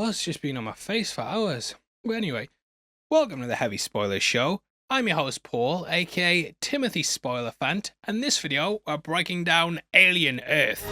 was just being on my face for hours. But anyway, welcome to the Heavy Spoilers Show. I'm your host Paul, aka Timothy Spoilyphant, and in this video we're breaking down Alien Earth.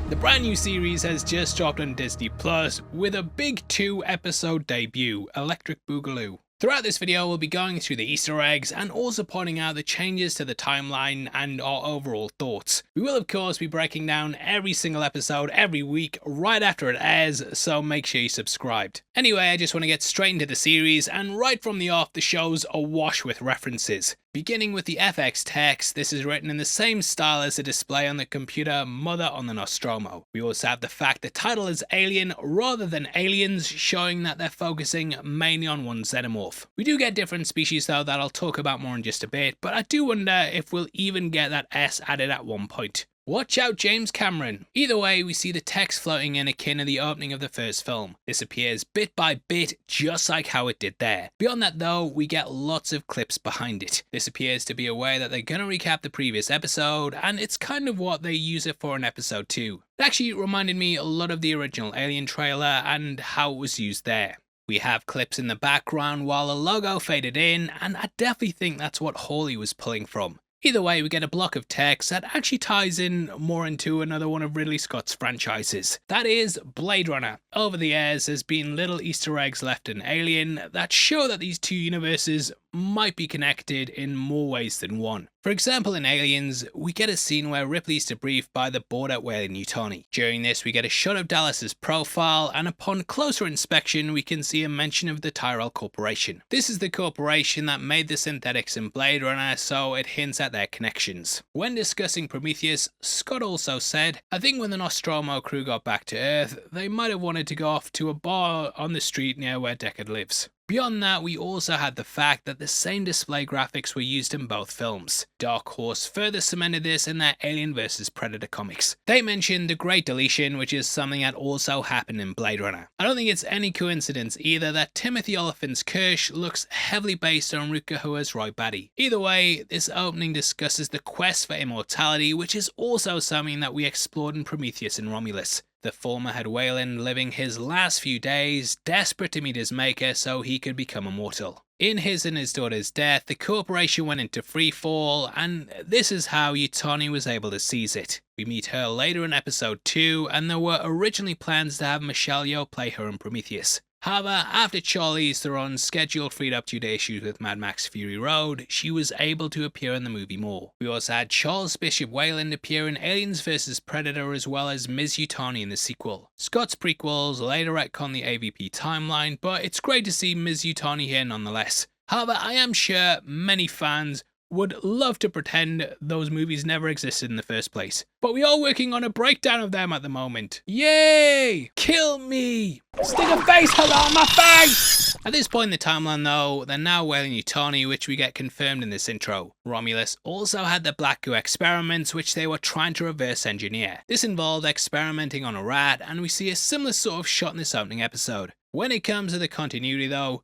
The brand new series has just dropped on Disney Plus with a big 2-episode debut, Electric Boogaloo. Throughout this video we'll be going through the Easter eggs and also pointing out the changes to the timeline and our overall thoughts. We will of course be breaking down every single episode every week right after it airs, so make sure you're subscribed. Anyway, I just want to get straight into the series, and right from the off the show's awash with references. Beginning with the FX text, this is written in the same style as the display on the computer Mother on the Nostromo. We also have the fact the title is Alien rather than Aliens, showing that they're focusing mainly on one Xenomorph. We do get different species though that I'll talk about more in just a bit, but I do wonder if we'll even get that S added at one point. Watch out, James Cameron. Either way, we see the text floating in akin to the opening of the first film. This appears bit by bit, just like how it did there. Beyond that though, we get lots of clips behind it. This appears to be a way that they're gonna recap the previous episode, and it's kind of what they use it for in episode 2. It actually reminded me a lot of the original Alien trailer and how it was used there. We have clips in the background while the logo faded in, and I definitely think that's what Hawley was pulling from. Either way, we get a block of text that actually ties in more into another one of Ridley Scott's franchises. That is Blade Runner. Over the years, there's been little Easter eggs left in Alien that show that these two universes might be connected in more ways than one. For example, in Aliens, we get a scene where Ripley's debriefed by the board Weyland-Yutani. During this, we get a shot of Dallas's profile, and upon closer inspection, we can see a mention of the Tyrell Corporation. This is the corporation that made the synthetics in Blade Runner, so it hints at their connections. When discussing Prometheus, Scott also said, "I think when the Nostromo crew got back to Earth, they might have wanted to go off to a bar on the street near where Deckard lives." Beyond that, we also had the fact that the same display graphics were used in both films. Dark Horse further cemented this in their Alien vs Predator comics. They mentioned the Great Deletion, which is something that also happened in Blade Runner. I don't think it's any coincidence either that Timothy Olyphant's Kirsch looks heavily based on Rutger Hauer's Roy Batty. Either way, this opening discusses the quest for immortality, which is also something that we explored in Prometheus and Romulus. The former had Weyland living his last few days, desperate to meet his maker so he could become immortal. In his and his daughter's death, the corporation went into freefall, and this is how Yutani was able to seize it. We meet her later in episode 2, and there were originally plans to have Michelle Yeoh play her in Prometheus. However, after Charlize Theron's scheduled freed up due to issues with Mad Max Fury Road, she was able to appear in the movie more. We also had Charles Bishop Weyland appear in Aliens vs Predator as well as Ms. Yutani in the sequel. Scott's prequels later retcon the AVP timeline, but it's great to see Ms. Yutani here nonetheless. However, I am sure many fans would love to pretend those movies never existed in the first place. But we are working on a breakdown of them at the moment. Yay! Kill me! Stick a face hugger on my face! At this point in the timeline though, they're now Weyland-Yutani, which we get confirmed in this intro. Romulus also had the black goo experiments, which they were trying to reverse engineer. This involved experimenting on a rat, and we see a similar sort of shot in this opening episode. When it comes to the continuity though,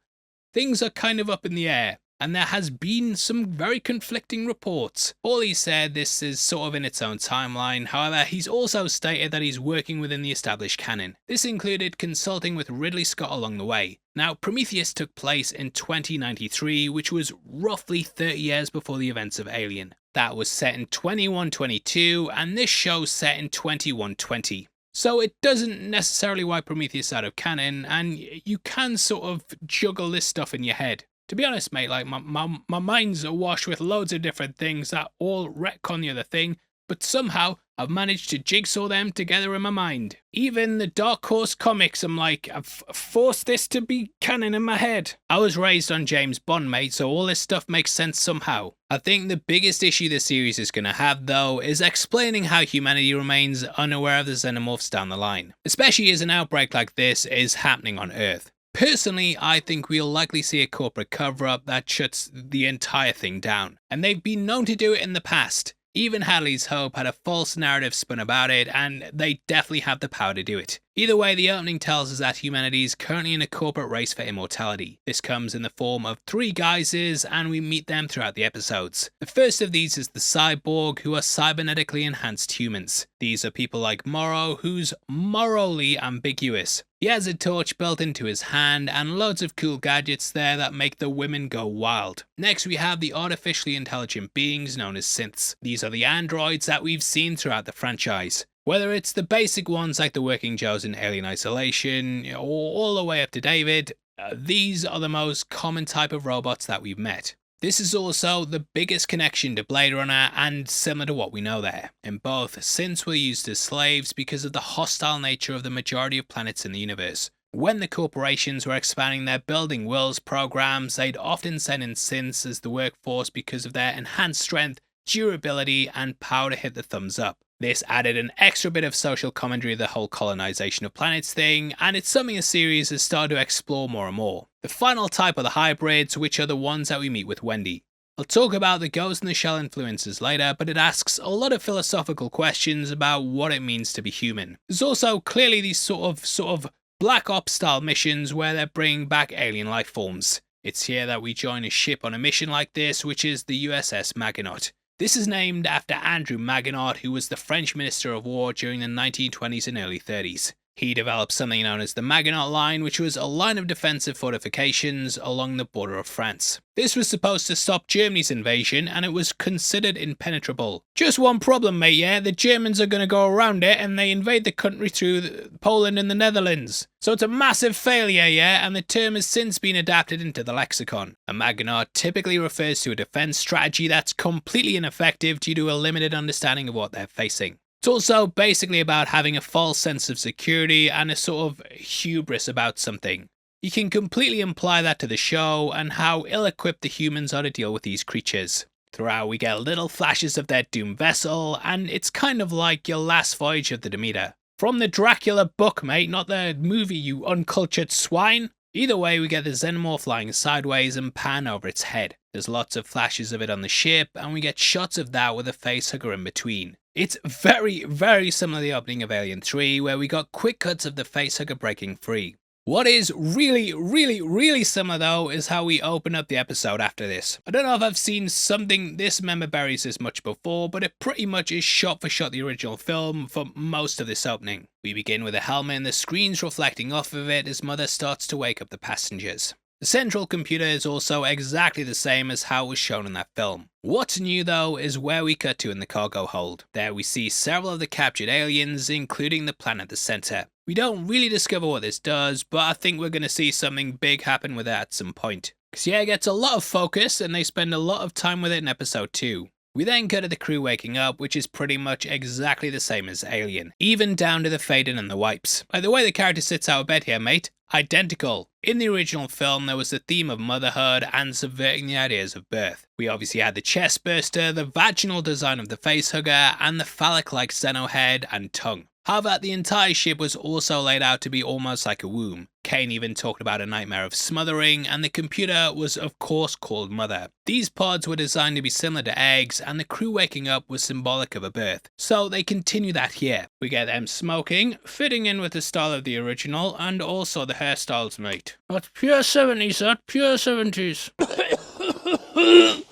things are kind of up in the air, and there has been some very conflicting reports. Hawley said this is sort of in its own timeline, however he's also stated that he's working within the established canon. This included consulting with Ridley Scott along the way. Now, Prometheus took place in 2093, which was roughly 30 years before the events of Alien. That was set in 2122, and this show's set in 2120. So it doesn't necessarily wipe Prometheus out of canon, and you can sort of juggle this stuff in your head. To be honest, mate, like my mind's awash with loads of different things that all retcon the other thing, but somehow I've managed to jigsaw them together in my mind. Even the Dark Horse comics, I'm like, I've forced this to be canon in my head. I was raised on James Bond, mate, so all this stuff makes sense somehow. I think the biggest issue the series is going to have, though, is explaining how humanity remains unaware of the Xenomorphs down the line, especially as an outbreak like this is happening on Earth. Personally, I think we'll likely see a corporate cover-up that shuts the entire thing down, and they've been known to do it in the past. Even Hadley's Hope had a false narrative spun about it, and they definitely have the power to do it. Either way, the opening tells us that humanity is currently in a corporate race for immortality. This comes in the form of 3 guises, and we meet them throughout the episodes. The first of these is the cyborg, who are cybernetically enhanced humans. These are people like Morrow, who's morally ambiguous. He has a torch built into his hand and loads of cool gadgets there that make the women go wild. Next we have the artificially intelligent beings known as synths. These are the androids that we've seen throughout the franchise. Whether it's the basic ones like the Working Joes in Alien Isolation, or all the way up to David, these are the most common type of robots that we've met. This is also the biggest connection to Blade Runner and similar to what we know there. In both, synths were used as slaves because of the hostile nature of the majority of planets in the universe. When the corporations were expanding their building worlds programs, they'd often send in synths as the workforce because of their enhanced strength, durability, and power to hit the thumbs up. This added an extra bit of social commentary to the whole colonization of planets thing, and it's something the series has started to explore more and more. The final type are the hybrids, which are the ones that we meet with Wendy. I'll talk about the Ghost in the Shell influences later, but it asks a lot of philosophical questions about what it means to be human. There's also clearly these sort of Black Ops style missions where they're bringing back alien life forms. It's here that we join a ship on a mission like this, which is the USS Magenaut. This is named after Andrew Magenaut, who was the French Minister of War during the 1920s and early 30s. He developed something known as the Magenaut Line, which was a line of defensive fortifications along the border of France. This was supposed to stop Germany's invasion, and it was considered impenetrable. Just one problem, mate, yeah? The Germans are going to go around it, and they invade the country through Poland and the Netherlands. So it's a massive failure, yeah? And the term has since been adapted into the lexicon. A Magenaut typically refers to a defense strategy that's completely ineffective due to a limited understanding of what they're facing. It's also basically about having a false sense of security and a sort of hubris about something. You can completely imply that to the show and how ill-equipped the humans are to deal with these creatures. Throughout we get little flashes of their doomed vessel, and it's kind of like your last voyage of the Demeter. From the Dracula book, mate, not the movie, you uncultured swine. Either way, we get the Xenomorph lying sideways and pan over its head. There's lots of flashes of it on the ship, and we get shots of that with a facehugger in between. It's very, very similar to the opening of Alien 3, where we got quick cuts of the facehugger breaking free. What is really similar though is how we open up the episode after this. I don't know if I've seen something this member buries this much before, but it pretty much is shot for shot the original film for most of this opening. We begin with a helmet and the screens reflecting off of it as Mother starts to wake up the passengers. The central computer is also exactly the same as how it was shown in that film. What's new though is where we cut to in the cargo hold. There we see several of the captured aliens, including the planet at the center. We don't really discover what this does, but I think we're going to see something big happen with it at some point. Because yeah, it gets a lot of focus and they spend a lot of time with it in episode 2. We then cut to the crew waking up, which is pretty much exactly the same as Alien, even down to the fading and the wipes. Like the way the character sits out of bed here, mate, identical. In the original film, there was the theme of motherhood and subverting the ideas of birth. We obviously had the chest burster, the vaginal design of the facehugger, and the phallic-like xeno head and tongue. However, the entire ship was also laid out to be almost like a womb. Kane even talked about a nightmare of smothering, and the computer was of course called Mother. These pods were designed to be similar to eggs, and the crew waking up was symbolic of a birth. So they continue that here. We get them smoking, fitting in with the style of the original, and also the hairstyles, mate. That's pure 70s, that pure 70s.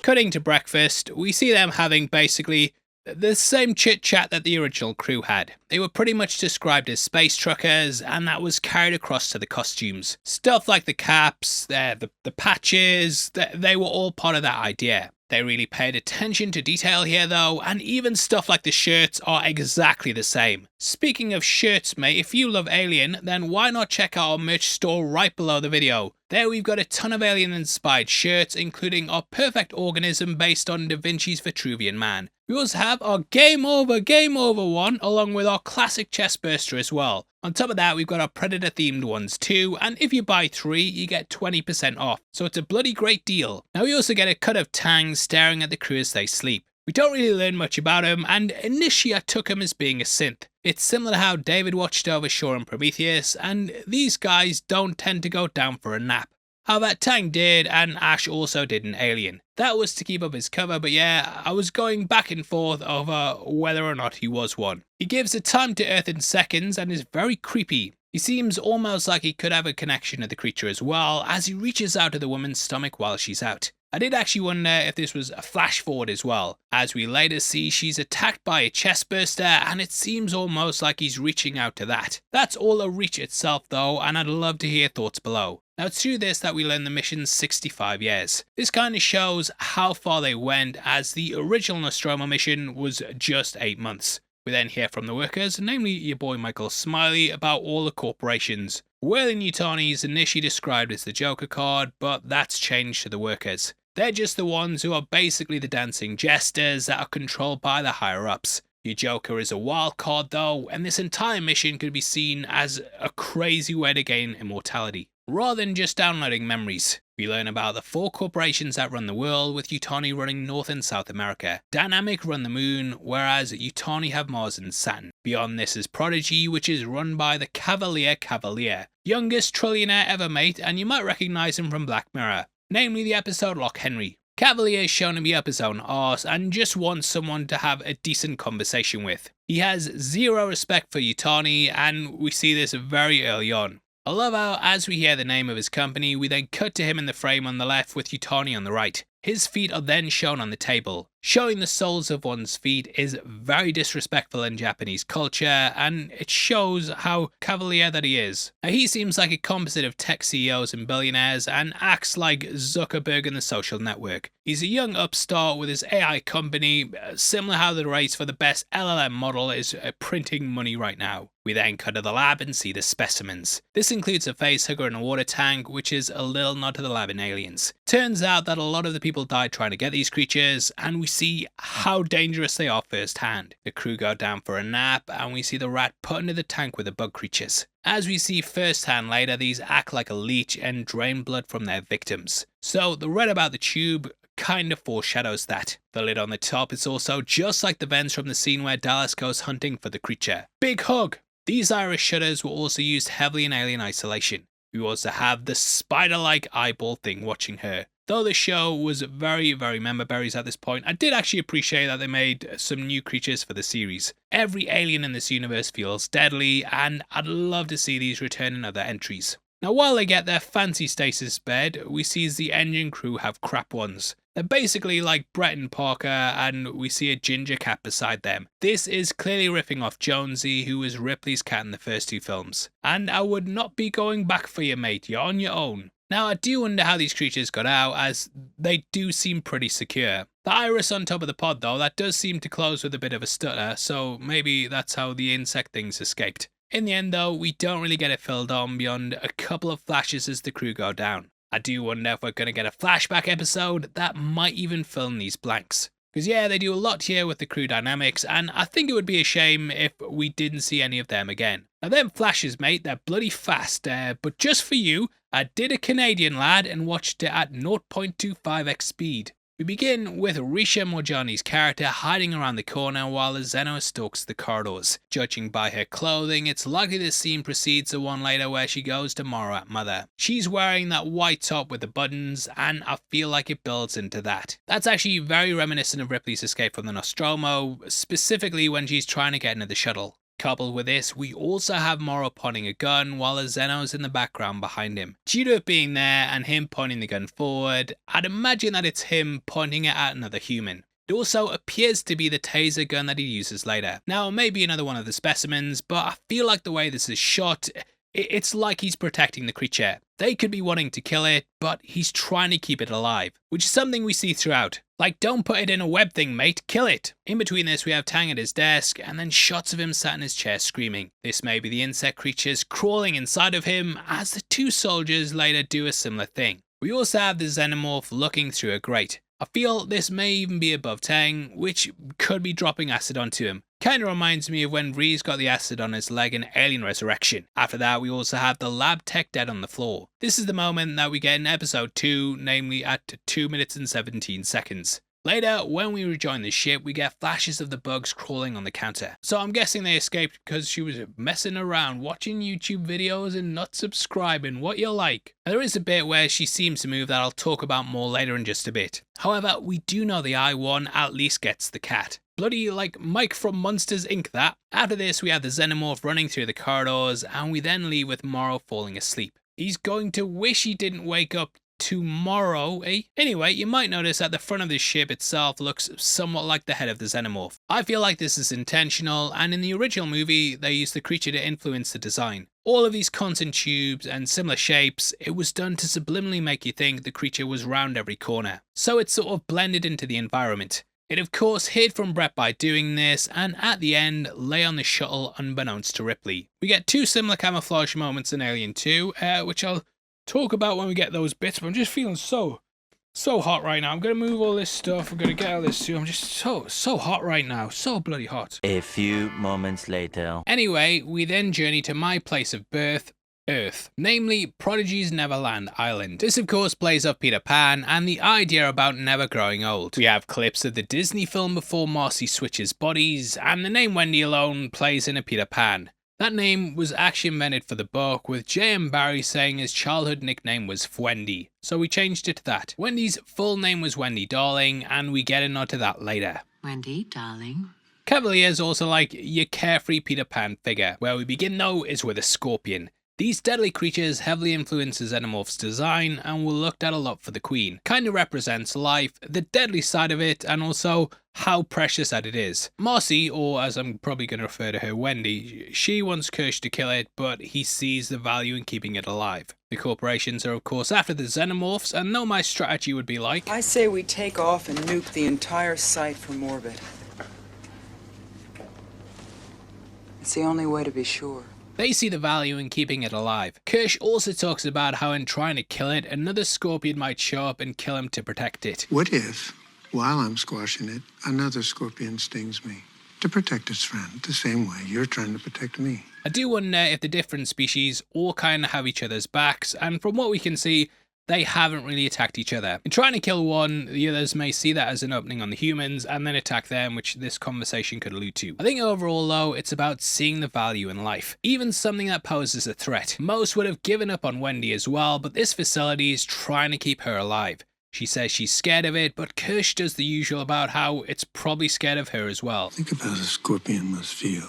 Cutting to breakfast, we see them having basically the same chit-chat that the original crew had. They were pretty much described as space truckers, and that was carried across to the costumes. Stuff like the caps, the patches, they were all part of that idea. They really paid attention to detail here though, and even stuff like the shirts are exactly the same. Speaking of shirts, mate, if you love Alien, then why not check out our merch store right below the video. There we've got a ton of Alien-inspired shirts, including our perfect organism based on Da Vinci's Vitruvian Man. We also have our Game Over one, along with our classic chestburster as well. On top of that, we've got our Predator-themed ones too, and if you buy 3, you get 20% off, so it's a bloody great deal. Now we also get a cut of Tang staring at the crew as they sleep. We don't really learn much about him, and initially I took him as being a synth. It's similar to how David watched over Shaw and Prometheus, and these guys don't tend to go down for a nap. However, Tang did, and Ash also did an Alien. That was to keep up his cover, but yeah, I was going back and forth over whether or not he was one. He gives a time to Earth in seconds and is very creepy. He seems almost like he could have a connection to the creature as well, as he reaches out to the woman's stomach while she's out. I did actually wonder if this was a flash forward as well, as we later see she's attacked by a chest burster, and it seems almost like he's reaching out to that. That's all a reach itself though, and I'd love to hear thoughts below. Now it's through this that we learn the mission's 65 years. This kind of shows how far they went, as the original Nostromo mission was just 8 months. We then hear from the workers, namely your boy Michael Smiley, about all the corporations. Weyland-Yutani is initially described as the Joker card, but that's changed to the workers. They're just the ones who are basically the dancing jesters that are controlled by the higher-ups. Your Joker is a wild card though, and this entire mission could be seen as a crazy way to gain immortality, rather than just downloading memories. We learn about the 4 corporations that run the world, with Yutani running North and South America. Dynamic run the moon, whereas Yutani have Mars and Saturn. Beyond this is Prodigy, which is run by the Cavalier, youngest trillionaire ever mate, and you might recognise him from Black Mirror, namely the episode Lock Henry. Cavalier is shown to be up his own arse and just wants someone to have a decent conversation with. He has zero respect for Yutani, and we see this very early on. I love how, as we hear the name of his company, we then cut to him in the frame on the left with Yutani on the right. His feet are then shown on the table. Showing the soles of one's feet is very disrespectful in Japanese culture, and it shows how cavalier that he is. Now, he seems like a composite of tech CEOs and billionaires, and acts like Zuckerberg in the social network. He's a young upstart with his AI company, similar how the race for the best LLM model is printing money right now. We then cut to the lab and see the specimens. This includes a facehugger and a water tank, which is a little nod to the lab in Aliens. Turns out that a lot of the people died trying to get these creatures, and we see how dangerous they are firsthand. The crew go down for a nap, and we see the rat put into the tank with the bug creatures. As we see firsthand later, these act like a leech and drain blood from their victims. So the red about the tube kind of foreshadows that. The lid on the top is also just like the vents from the scene where Dallas goes hunting for the creature. Big hug! These iris shutters were also used heavily in Alien Isolation. We also have the spider-like eyeball thing watching her. Though the show was very member berries at this point, I did actually appreciate that they made some new creatures for the series. Every alien in this universe feels deadly, and I'd love to see these return in other entries. Now while they get their fancy stasis bed, we see the engine crew have crap ones. They're basically like Brett and Parker, and we see a ginger cat beside them. This is clearly riffing off Jonesy, who was Ripley's cat in the first 2 films. And I would not be going back for you, mate, you're on your own. Now I do wonder how these creatures got out, as they do seem pretty secure. The iris on top of the pod though, that does seem to close with a bit of a stutter, so maybe that's how the insect things escaped. In the end though, we don't really get it filled on beyond a couple of flashes as the crew go down. I do wonder if we're going to get a flashback episode that might even fill in these blanks. Because yeah, they do a lot here with the crew dynamics, and I think it would be a shame if we didn't see any of them again. Now them flashes, mate, they're bloody fast, but just for you, I did a Canadian lad and watched it at 0.25x speed. We begin with Risha Morjani's character hiding around the corner while the Xeno stalks the corridors. Judging by her clothing, it's likely this scene precedes the one later where she goes to Morat Mother. She's wearing that white top with the buttons, and I feel like it builds into that. That's actually very reminiscent of Ripley's escape from the Nostromo, specifically when she's trying to get into the shuttle. Coupled with this, we also have Morrow pointing a gun while the Xeno's in the background behind him. Due to it being there and him pointing the gun forward, I'd imagine that it's him pointing it at another human. It also appears to be the taser gun that he uses later. Now, maybe another one of the specimens, but I feel like the way this is shot, it's like he's protecting the creature. They could be wanting to kill it, but he's trying to keep it alive, which is something we see throughout. Like, don't put it in a web thing, mate, kill it. In between this, we have Tang at his desk, and then shots of him sat in his chair screaming. This may be the insect creatures crawling inside of him, as the 2 soldiers later do a similar thing. We also have the Xenomorph looking through a grate. I feel this may even be above Tang, which could be dropping acid onto him. Kinda reminds me of when Reese got the acid on his leg in Alien Resurrection. After that, we also have the lab tech dead on the floor. This is the moment that we get in episode 2, namely at 2 minutes and 17 seconds. Later, when we rejoin the ship, we get flashes of the bugs crawling on the counter. So I'm guessing they escaped because she was messing around, watching YouTube videos and not subscribing, what you like. And there is a bit where she seems to move that I'll talk about more later in just a bit. However, we do know the I-1 at least gets the cat. Bloody like Mike from Monsters Inc. that. After this, we have the Xenomorph running through the corridors, and we then leave with Morrow falling asleep. He's going to wish he didn't wake up tomorrow, eh? Anyway, you might notice that the front of the ship itself looks somewhat like the head of the Xenomorph. I feel like this is intentional, and in the original movie, they used the creature to influence the design. All of these constant tubes and similar shapes, it was done to subliminally make you think the creature was round every corner. So it sort of blended into the environment. It of course hid from Brett by doing this, and at the end lay on the shuttle unbeknownst to Ripley. We get two similar camouflage moments in Alien 2, which I'll talk about when we get those bits, but I'm just feeling so hot right now. I'm gonna move all this stuff, I'm gonna get out of this suit. I'm just so hot right now, so bloody hot. A few moments later. Anyway, we then journey to my place of birth, Earth, namely Prodigy's Neverland Island. This of course plays up Peter Pan and the idea about never growing old. We have clips of the Disney film before Marcy switches bodies, and the name Wendy alone plays in a Peter Pan. That name was actually invented for the book, with J.M. Barrie saying his childhood nickname was Wendy, so we changed it to that. Wendy's full name was Wendy Darling, and we get a nod to that later. Wendy, darling. Cavalier's also like your carefree Peter Pan figure. Where we begin though is with a scorpion. These deadly creatures heavily influence the Xenomorph's design and were looked at a lot for the Queen. Kinda represents life, the deadly side of it, and also how precious that it is. Marcy, or as I'm probably going to refer to her, Wendy, she wants Kirsch to kill it, but he sees the value in keeping it alive. The corporations are of course after the Xenomorphs, and though my strategy would be like, I say we take off and nuke the entire site from orbit. It's the only way to be sure. they see the value in keeping it alive. Kirsch also talks about how in trying to kill it, another scorpion might show up and kill him to protect it. What if, while I'm squashing it, another scorpion stings me? To protect its friend, the same way you're trying to protect me. I do wonder if the different species all kind of have each other's backs, and from what we can see, they haven't really attacked each other. In trying to kill one, the others may see that as an opening on the humans and then attack them, which this conversation could allude to. I think overall though, it's about seeing the value in life, even something that poses a threat. Most would have given up on Wendy as well, but this facility is trying to keep her alive. She says she's scared of it, but Kirsch does the usual about how it's probably scared of her as well. Think of how a scorpion must feel,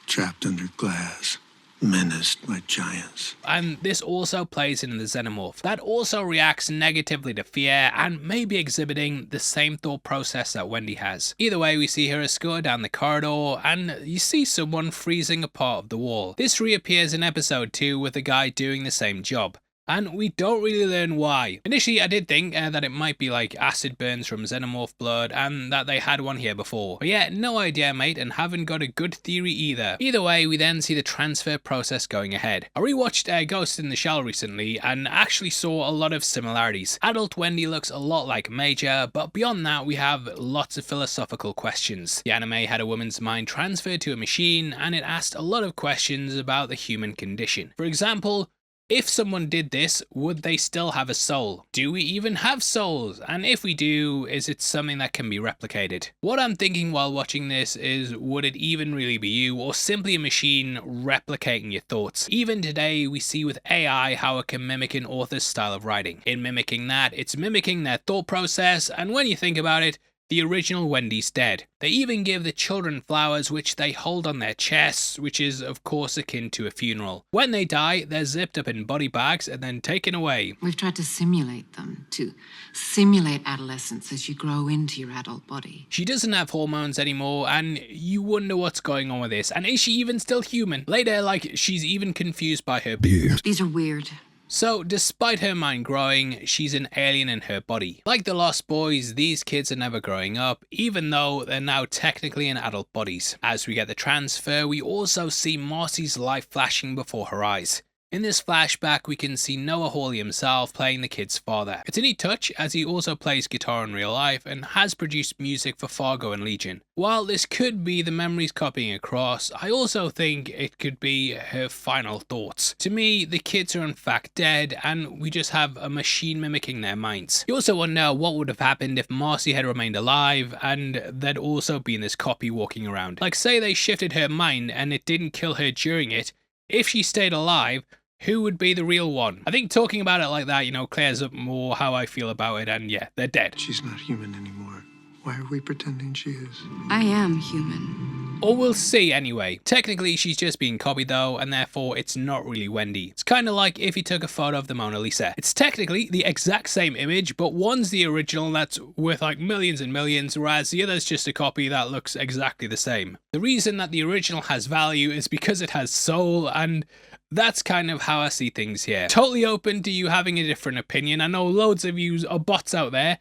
trapped under glass, menaced by giants. And this also plays into the Xenomorph. That also reacts negatively to fear and may be exhibiting the same thought process that Wendy has. Either way, we see her escort down the corridor and you see someone freezing a part of the wall. This reappears in episode 2 with a guy doing the same job. And we don't really learn why. Initially, I did think that it might be like acid burns from Xenomorph blood and that they had one here before. But yeah, no idea, mate, and haven't got a good theory either. Either way, we then see the transfer process going ahead. I rewatched Ghost in the Shell recently and actually saw a lot of similarities. Adult Wendy looks a lot like Major, but beyond that, we have lots of philosophical questions. The anime had a woman's mind transferred to a machine and it asked a lot of questions about the human condition. For example, if someone did this, would they still have a soul? Do we even have souls? And if we do, is it something that can be replicated? What I'm thinking while watching this is, would it even really be you, or simply a machine replicating your thoughts? Even today, we see with AI how it can mimic an author's style of writing. In mimicking that, it's mimicking their thought process, and when you think about it, the original Wendy's dead. They even give the children flowers which they hold on their chests, which is of course akin to a funeral. When they die, they're zipped up in body bags and then taken away. We've tried to simulate them, to simulate adolescence as you grow into your adult body. She doesn't have hormones anymore and you wonder what's going on with this. And is she even still human? Later, like, she's even confused by her beard. These are weird. So, despite her mind growing, she's an alien in her body. Like the Lost Boys, these kids are never growing up, even though they're now technically in adult bodies. As we get the transfer, we also see Marcy's life flashing before her eyes. In this flashback, we can see Noah Hawley himself playing the kid's father. It's a neat touch, as he also plays guitar in real life and has produced music for Fargo and Legion. While this could be the memories copying across, I also think it could be her final thoughts. To me, the kids are in fact dead, and we just have a machine mimicking their minds. You also wonder what would have happened if Marcy had remained alive, and there'd also been this copy walking around. Like, say they shifted her mind and it didn't kill her during it. If she stayed alive, who would be the real one? I think talking about it like that, clears up more how I feel about it, and yeah, they're dead. She's not human anymore. Why are we pretending she is? I am human. Or we'll see anyway. Technically, she's just being copied though, and therefore it's not really Wendy. It's kind of like if you took a photo of the Mona Lisa. It's technically the exact same image, but one's the original that's worth like millions and millions, whereas the other's just a copy that looks exactly the same. The reason that the original has value is because it has soul, and that's kind of how I see things here. Totally open to you having a different opinion. I know loads of you are bots out there,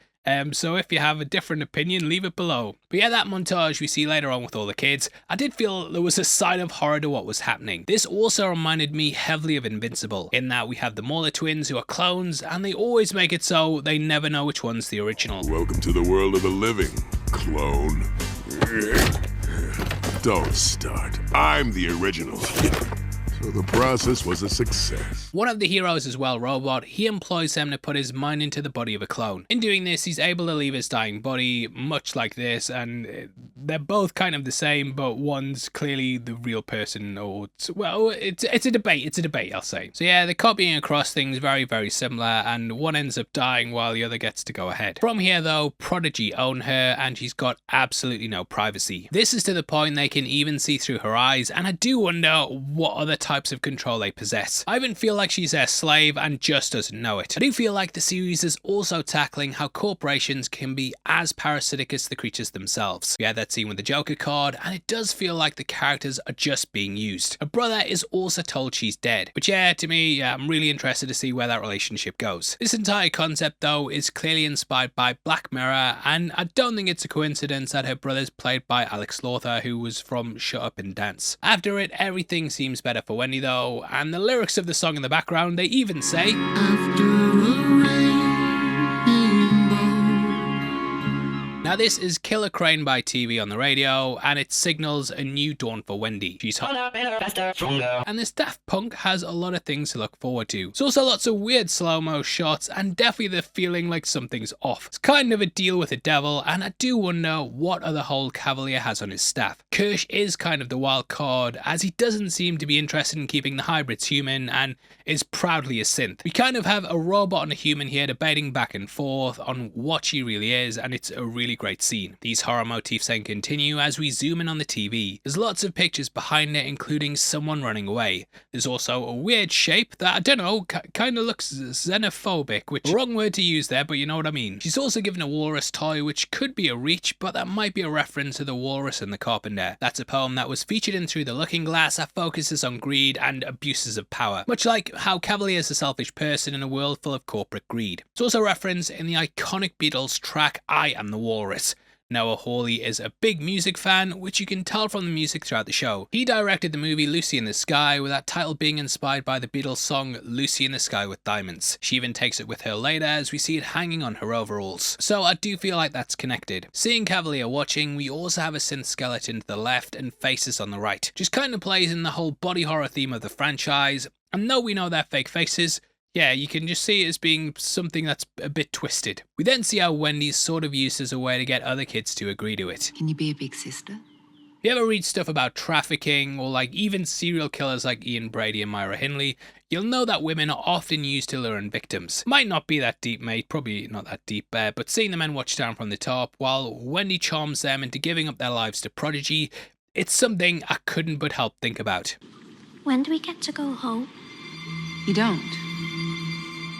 so if you have a different opinion, leave it below. But yeah, that montage we see later on with all the kids, I did feel there was a side of horror to what was happening. This also reminded me heavily of Invincible, in that we have the Mauler twins who are clones, and they always make it so they never know which one's the original. Welcome to the world of the living, clone. Don't start. I'm the original. So the process was a success. One of the heroes as well, Robot, he employs them to put his mind into the body of a clone. In doing this, he's able to leave his dying body, much like this, and they're both kind of the same, but one's clearly the real person, or, well, it's a debate, I'll say. So yeah, they're copying across things very, very similar, and one ends up dying while the other gets to go ahead. From here though, Prodigy own her, and she's got absolutely no privacy. This is to the point they can even see through her eyes, and I do wonder what other types of control they possess. I even feel like she's their slave and just doesn't know it. I do feel like the series is also tackling how corporations can be as parasitic as the creatures themselves. We had that scene with the Joker card, and it does feel like the characters are just being used. Her brother is also told she's dead. But yeah, to me, I'm really interested to see where that relationship goes. This entire concept though is clearly inspired by Black Mirror, and I don't think it's a coincidence that her brother's played by Alex Lawther, who was from Shut Up and Dance. After it, everything seems better for Wendy though, and the lyrics of the song in the background, they even say, "After a Now this is Killer Crane by TV on the radio, and it signals a new dawn for Wendy. She's hot, faster, stronger. And this Daft Punk has a lot of things to look forward to. There's also lots of weird slow-mo shots, and definitely the feeling like something's off. It's kind of a deal with the devil, and I do wonder what other hold Cavalier has on his staff. Kirsch is kind of the wild card, as he doesn't seem to be interested in keeping the hybrids human, and is proudly a synth. We kind of have a robot and a human here debating back and forth on what she really is, and it's a really great scene. These horror motifs then continue as we zoom in on the TV. There's lots of pictures behind it, including someone running away. There's also a weird shape that, I don't know, kind of looks xenophobic, which, wrong word to use there, but you know what I mean. She's also given a walrus toy, which could be a reach, but that might be a reference to the Walrus and the Carpenter. That's a poem that was featured in Through the Looking Glass that focuses on greed and abuses of power, much like how Cavalier is a selfish person in a world full of corporate greed. It's also referenced in the iconic Beatles track I Am the Walrus. Noah Hawley is a big music fan, which you can tell from the music throughout the show. He directed the movie Lucy in the Sky, with that title being inspired by the Beatles song Lucy in the Sky with Diamonds. She even takes it with her later, as we see it hanging on her overalls. So I do feel like that's connected. Seeing Cavalier watching, we also have a synth skeleton to the left and faces on the right. Just kind of plays in the whole body horror theme of the franchise, and though we know they're fake faces, yeah, you can just see it as being something that's a bit twisted. We then see how Wendy's sort of used as a way to get other kids to agree to it. Can you be a big sister? If you ever read stuff about trafficking, or like even serial killers like Ian Brady and Myra Hindley, you'll know that women are often used to lure in victims. Might not be that deep, mate, probably not that deep, but seeing the men watch down from the top, while Wendy charms them into giving up their lives to Prodigy, it's something I couldn't but help think about. When do we get to go home? You don't.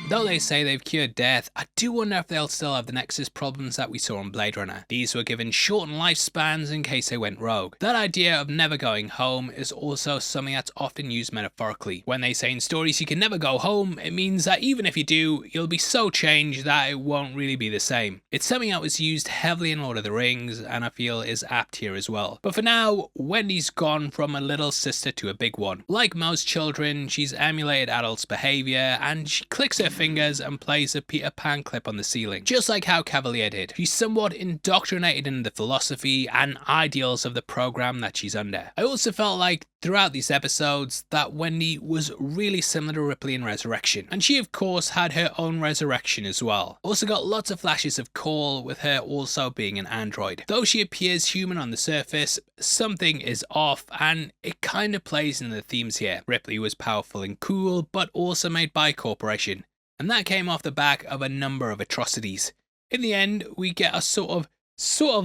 Though they say they've cured death, I do wonder if they'll still have the Nexus problems that we saw on Blade Runner. These were given shortened lifespans in case they went rogue. That idea of never going home is also something that's often used metaphorically. When they say in stories you can never go home, it means that even if you do, you'll be so changed that it won't really be the same. It's something that was used heavily in Lord of the Rings, and I feel is apt here as well. But for now, Wendy's gone from a little sister to a big one. Like most children, she's emulated adults' behaviour, and she clicks her fingers and plays a Peter Pan clip on the ceiling. Just like how Cavalier did. She's somewhat indoctrinated in the philosophy and ideals of the program that she's under. I also felt like throughout these episodes that Wendy was really similar to Ripley in Resurrection, and she of course had her own resurrection as well. Also got lots of flashes of Call, with her also being an android. Though she appears human on the surface, something is off, and it kind of plays in the themes here. Ripley was powerful and cool, but also made by a corporation, and that came off the back of a number of atrocities. In the end, we get a sort of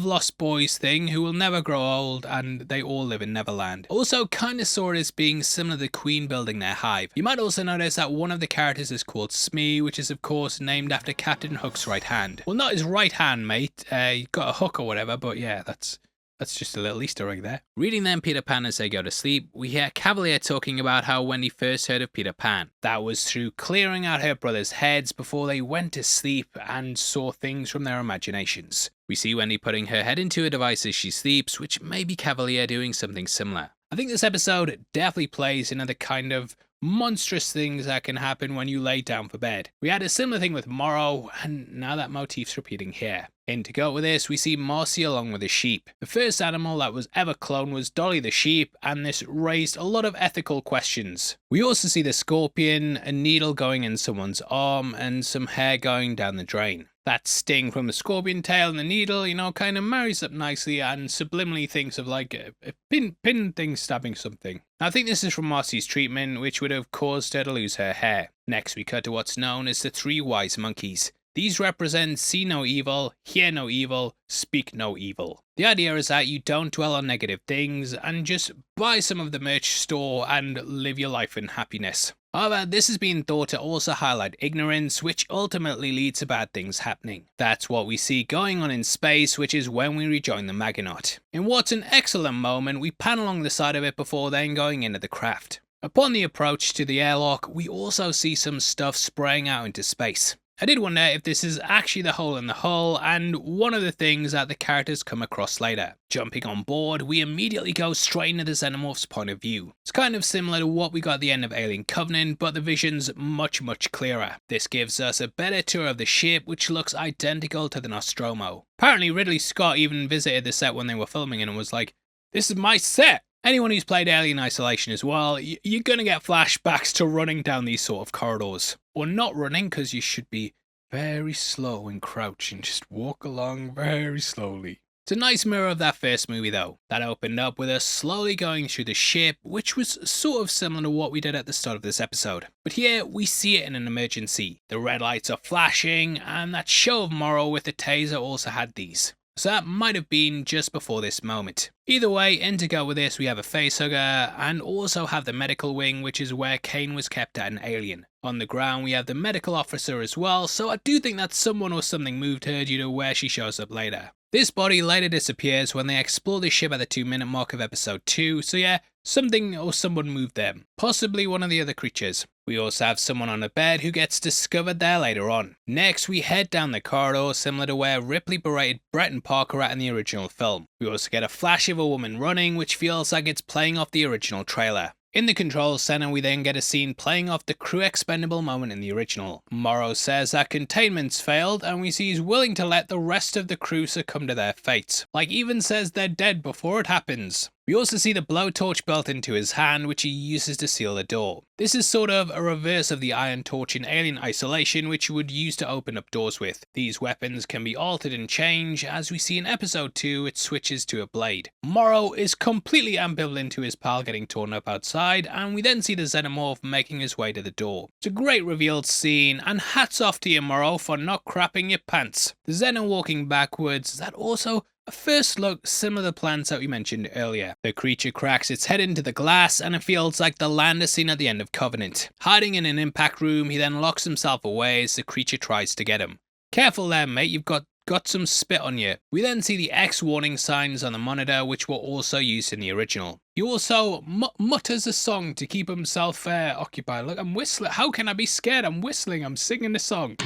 lost boys thing who will never grow old, and they all live in Neverland. Also kinda saw it as being similar to the Queen building their hive. You might also notice that one of the characters is called Smee, which is of course named after Captain Hook's right hand. Well, not his right hand, mate. He got a hook or whatever, but yeah, that's just a little Easter egg there. Reading then Peter Pan as they go to sleep, we hear Cavalier talking about how Wendy first heard of Peter Pan. That was through clearing out her brothers' heads before they went to sleep and saw things from their imaginations. We see Wendy putting her head into a device as she sleeps, which may be Cavalier doing something similar. I think this episode definitely plays into the kind of monstrous things that can happen when you lay down for bed. We had a similar thing with Morrow, and now that motif's repeating here. In to go with this, we see Marcy along with a sheep. The first animal that was ever cloned was Dolly the sheep, and this raised a lot of ethical questions. We also see the scorpion, a needle going in someone's arm, and some hair going down the drain. That sting from the scorpion tail and the needle, you know, kind of marries up nicely and subliminally thinks of like a pin thing stabbing something. I think this is from Marcy's treatment, which would have caused her to lose her hair. Next, we cut to what's known as the three wise monkeys. These represent see no evil, hear no evil, speak no evil. The idea is that you don't dwell on negative things and just buy some of the merch store and live your life in happiness. However, this has been thought to also highlight ignorance, which ultimately leads to bad things happening. That's what we see going on in space, which is when we rejoin the Magenaut. In what's an excellent moment, we pan along the side of it before then going into the craft. Upon the approach to the airlock, we also see some stuff spraying out into space. I did wonder if this is actually the hole in the hull, and one of the things that the characters come across later. Jumping on board, we immediately go straight into the Xenomorph's point of view. It's kind of similar to what we got at the end of Alien Covenant, but the vision's much clearer. This gives us a better tour of the ship, which looks identical to the Nostromo. Apparently Ridley Scott even visited the set when they were filming and was like, "This is my set." Anyone who's played Alien Isolation as well, you're going to get flashbacks to running down these sort of corridors. Or not running, because you should be very slow and crouch and just walk along very slowly. It's a nice mirror of that first movie though. That opened up with us slowly going through the ship, which was sort of similar to what we did at the start of this episode. But here we see it in an emergency. The red lights are flashing, and that show of Morrow with the taser also had these. So that might have been just before this moment. Either way, in to go with this, we have a facehugger and also have the medical wing, which is where Kane was kept at in Alien. On the ground, we have the medical officer as well, so I do think that someone or something moved her due to where she shows up later. This body later disappears when they explore the ship at the 2-minute mark of episode 2, so yeah, something or someone moved them. Possibly one of the other creatures. We also have someone on a bed who gets discovered there later on. Next, we head down the corridor similar to where Ripley berated Brett and Parker at in the original film. We also get a flash of a woman running, which feels like it's playing off the original trailer. In the control center, we then get a scene playing off the crew expendable moment in the original. Morrow says that containment's failed, and we see he's willing to let the rest of the crew succumb to their fates. Like even says they're dead before it happens. We also see the blowtorch built into his hand, which he uses to seal the door. This is sort of a reverse of the iron torch in Alien Isolation, which you would use to open up doors with. These weapons can be altered and changed. As we see in episode 2, it switches to a blade. Morrow is completely ambivalent to his pal getting torn up outside, and we then see the Xenomorph making his way to the door. It's a great revealed scene, and hats off to you, Morrow, for not crapping your pants. The Xeno walking backwards, that also A first look similar to the plants that we mentioned earlier. The creature cracks its head into the glass and it feels like the lander scene at the end of Covenant. Hiding in an impact room, he then locks himself away as the creature tries to get him. Careful there, mate, you've got some spit on you. We then see the X warning signs on the monitor, which were also used in the original. He also mutters a song to keep himself occupied. Look, I'm whistling. How can I be scared? I'm whistling. I'm singing the song.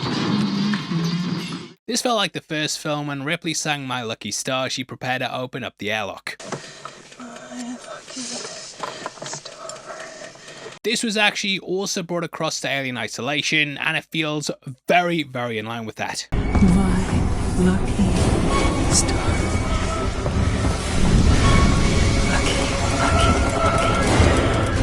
This felt like the first film when Ripley sang My Lucky Star. She prepared to open up the airlock. This was actually also brought across to Alien Isolation, and it feels very, very in line with that. My lucky star.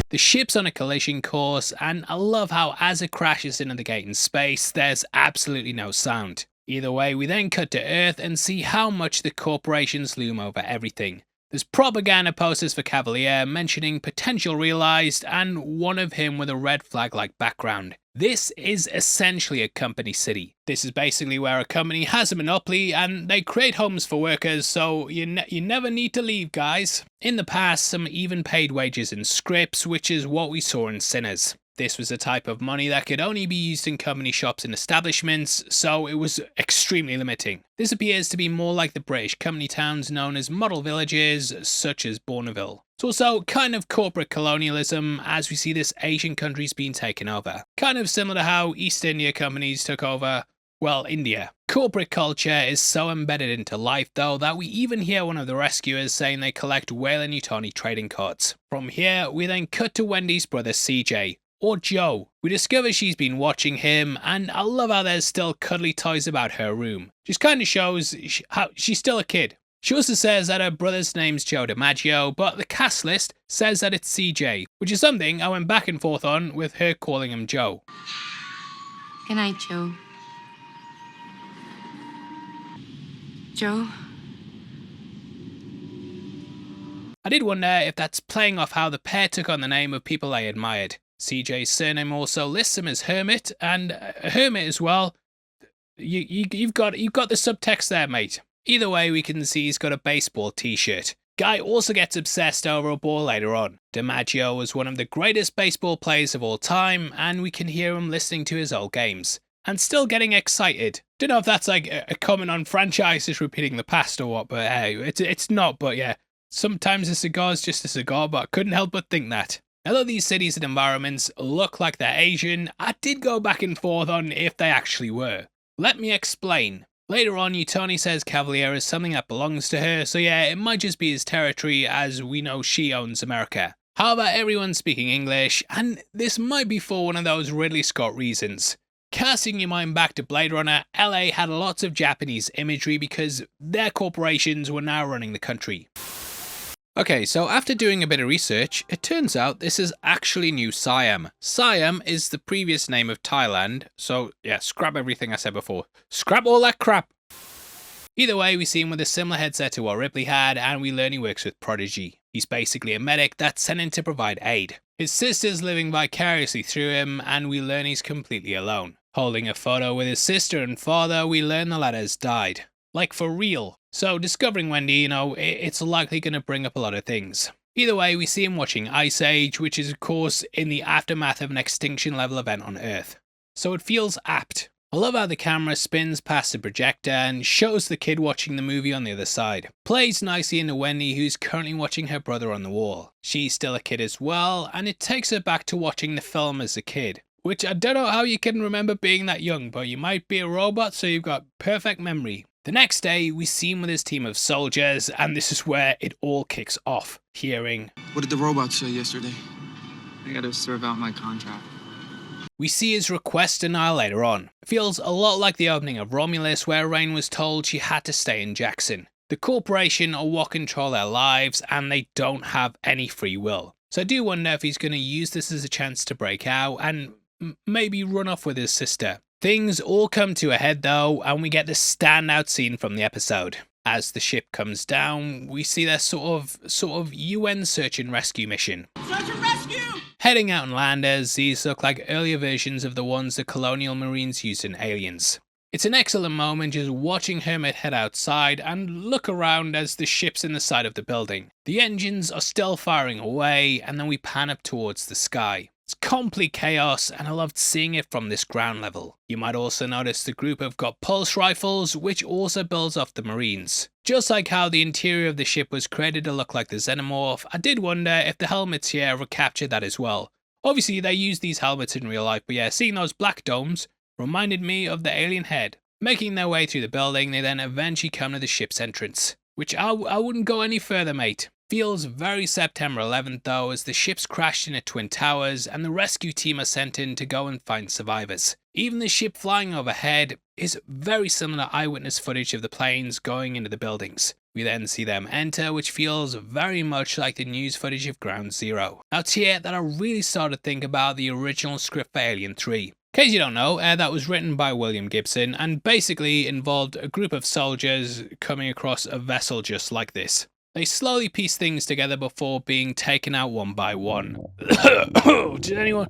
The ship's on a collision course, and I love how as it crashes into the gate in space, there's absolutely no sound. Either way, we then cut to Earth and see how much the corporations loom over everything. There's propaganda posters for Cavalier mentioning potential realized and one of him with a red flag-like background. This is essentially a company city. This is basically where a company has a monopoly and they create homes for workers, so you never need to leave, guys. In the past, some even paid wages in scripts, which is what we saw in Sinners. This was a type of money that could only be used in company shops and establishments, so it was extremely limiting. This appears to be more like the British company towns known as model villages, such as Bourneville. It's also kind of corporate colonialism, as we see this Asian countries being taken over. Kind of similar to how East India companies took over, well, India. Corporate culture is so embedded into life though that we even hear one of the rescuers saying they collect Weyland-Yutani trading cards. From here, we then cut to Wendy's brother CJ. Or Joe. We discover she's been watching him, and I love how there's still cuddly toys about her room. Just kind of shows how she's still a kid. She also says that her brother's name's Joe DiMaggio, but the cast list says that it's CJ, which is something I went back and forth on with her calling him Joe. Good night, Joe. Joe? I did wonder if that's playing off how the pair took on the name of people they admired. CJ's surname also lists him as Hermit, and Hermit as well. You've got the subtext there, mate. Either way, we can see he's got a baseball t-shirt. Guy also gets obsessed over a ball later on. DiMaggio was one of the greatest baseball players of all time, and we can hear him listening to his old games. And still getting excited. Don't know if that's like a comment on franchises repeating the past or what, but hey, it's not, but yeah. Sometimes a cigar is just a cigar, but I couldn't help but think that. Although these cities and environments look like they're Asian, I did go back and forth on if they actually were. Let me explain. Later on, Yutani says Cavalier is something that belongs to her, so yeah, it might just be his territory as we know she owns America. However, everyone's speaking English, and this might be for one of those Ridley Scott reasons. Casting your mind back to Blade Runner, LA had lots of Japanese imagery because their corporations were now running the country. Okay, so after doing a bit of research, it turns out this is actually New Siam. Siam is the previous name of Thailand, so yeah, scrap everything I said before. Scrap all that crap! Either way, we see him with a similar headset to what Ripley had, and we learn he works with Prodigy. He's basically a medic that's sent in to provide aid. His sister's living vicariously through him, and we learn he's completely alone. Holding a photo with his sister and father, we learn the latter's died. Like for real. So discovering Wendy, it's likely going to bring up a lot of things. Either way, we see him watching Ice Age, which is of course in the aftermath of an extinction level event on Earth. So it feels apt. I love how the camera spins past the projector and shows the kid watching the movie on the other side. Plays nicely into Wendy, who's currently watching her brother on the wall. She's still a kid as well, and it takes her back to watching the film as a kid. Which I don't know how you can remember being that young, but you might be a robot, so you've got perfect memory. The next day, we see him with his team of soldiers, and this is where it all kicks off. Hearing, "What did the robot say yesterday?" "I gotta serve out my contract." We see his request denial later on. It feels a lot like the opening of Romulus, where Rain was told she had to stay in Jackson. The corporation are what control their lives, and they don't have any free will. So I do wonder if he's going to use this as a chance to break out and maybe run off with his sister. Things all come to a head though, and we get the standout scene from the episode. As the ship comes down, we see their sort of UN search and rescue mission. Search and rescue! Heading out in landers, these look like earlier versions of the ones the colonial marines used in Aliens. It's an excellent moment just watching Hermit head outside and look around as the ship's in the side of the building. The engines are still firing away, and then we pan up towards the sky. It's complete chaos, and I loved seeing it from this ground level. You might also notice the group have got pulse rifles, which also builds off the Marines. Just like how the interior of the ship was created to look like the Xenomorph, I did wonder if the helmets here ever captured that as well. Obviously they use these helmets in real life, but yeah, seeing those black domes reminded me of the alien head. Making their way through the building, they then eventually come to the ship's entrance. Which I wouldn't go any further, mate. Feels very September 11th though, as the ship's crashed into Twin Towers and the rescue team are sent in to go and find survivors. Even the ship flying overhead is very similar to eyewitness footage of the planes going into the buildings. We then see them enter, which feels very much like the news footage of Ground Zero. Now it's here that I really started to think about the original script for Alien 3. In case you don't know, that was written by William Gibson and basically involved a group of soldiers coming across a vessel just like this. They slowly piece things together before being taken out one by one. Did anyone...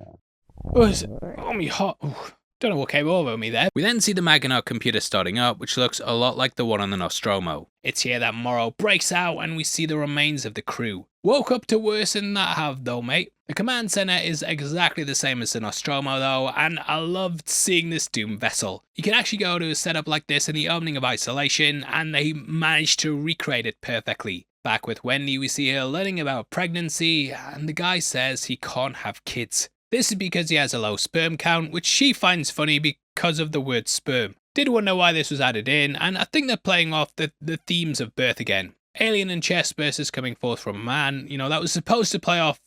Oh, is it... Oh, me hot. Ooh. Don't know what came over me there. We then see the Magenaut computer starting up, which looks a lot like the one on the Nostromo. It's here that Morrow breaks out and we see the remains of the crew. Woke up to worse than that have though, mate. The command center is exactly the same as the Nostromo though, and I loved seeing this doomed vessel. You can actually go to a setup like this in the opening of Isolation, and they managed to recreate it perfectly. Back with Wendy, we see her learning about pregnancy, and the guy says he can't have kids. This is because he has a low sperm count, which she finds funny because of the word sperm. Did wonder why this was added in, and I think they're playing off the themes of birth again. Alien and chest bursters coming forth from a man, you know, that was supposed to play off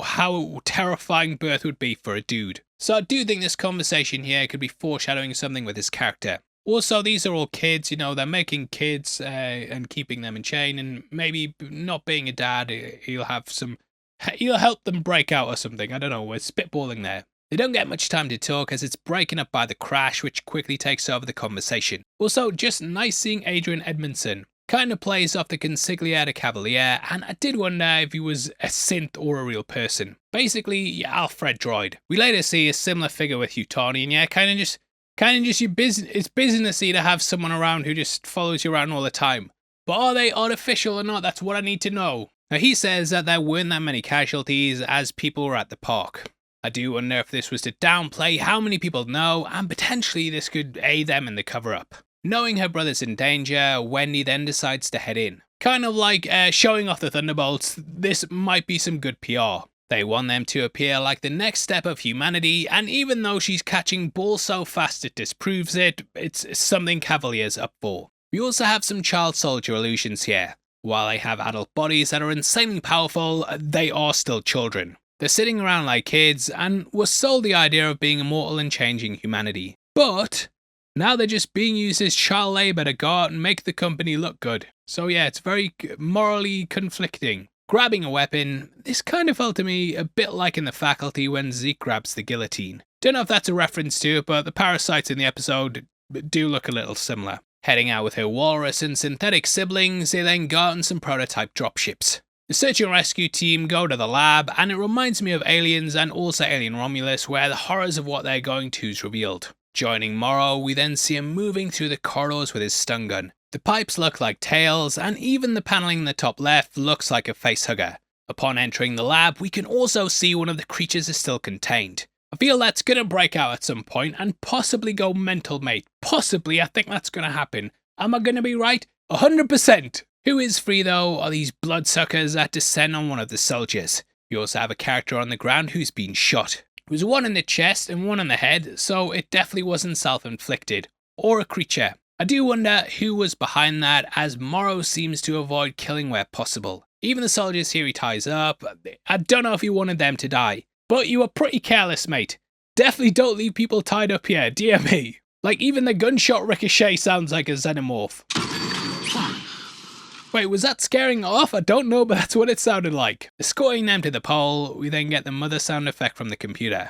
how terrifying birth would be for a dude. So I do think this conversation here could be foreshadowing something with his character. Also, these are all kids, you know, they're making kids and keeping them in chain, and maybe not being a dad, he'll help them break out or something. I don't know, we're spitballing there. They don't get much time to talk as it's breaking up by the crash, which quickly takes over the conversation. Also, just nice seeing Adrian Edmondson. Kind of plays off the Consigliere Cavalier, and I did wonder if he was a synth or a real person. Basically, Alfred droid. We later see a similar figure with Utani, and yeah, kind of just it's businessy to have someone around who just follows you around all the time. But are they artificial or not? That's what I need to know. Now he says that there weren't that many casualties as people were at the park. I do wonder if this was to downplay how many people know, and potentially this could aid them in the cover-up. Knowing her brother's in danger, Wendy then decides to head in. Kind of like showing off the Thunderbolts, this might be some good PR. They want them to appear like the next step of humanity, and even though she's catching balls so fast it disproves it, it's something Cavalier's up for. We also have some child soldier illusions here. While they have adult bodies that are insanely powerful, they are still children. They're sitting around like kids and were sold the idea of being immortal and changing humanity. But now they're just being used as child labor to go out and make the company look good. So yeah, it's very morally conflicting. Grabbing a weapon, this kind of felt to me a bit like in The Faculty when Zeke grabs the guillotine. Don't know if that's a reference to it, but the parasites in the episode do look a little similar. Heading out with her walrus and synthetic siblings, they then go out on some prototype dropships. The search and rescue team go to the lab, and it reminds me of Aliens and also Alien Romulus, where the horrors of what they're going to is revealed. Joining Morrow, we then see him moving through the corridors with his stun gun. The pipes look like tails, and even the paneling in the top left looks like a facehugger. Upon entering the lab, we can also see one of the creatures is still contained. I feel that's gonna break out at some point and possibly go mental, mate. Possibly, I think that's gonna happen. Am I gonna be right? 100%! Who is free though are these bloodsuckers that descend on one of the soldiers. We also have a character on the ground who's been shot. It was one in the chest and one in the head, so it definitely wasn't self-inflicted. Or a creature. I do wonder who was behind that, as Morrow seems to avoid killing where possible. Even the soldiers here he ties up, I don't know if he wanted them to die. But you were pretty careless, mate. Definitely don't leave people tied up here, dear me. Like, even the gunshot ricochet sounds like a Xenomorph. Wait, was that scaring off? I don't know, but that's what it sounded like. Escorting them to the pole, we then get the mother sound effect from the computer.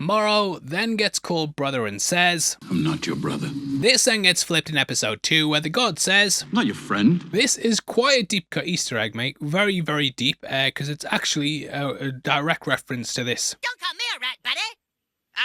Morrow then gets called brother and says, I'm not your brother. This then gets flipped in episode 2 where the god says, I'm not your friend. This is quite a deep cut Easter egg, mate. Very, very deep, because it's actually a direct reference to this. Don't call me a rat, buddy.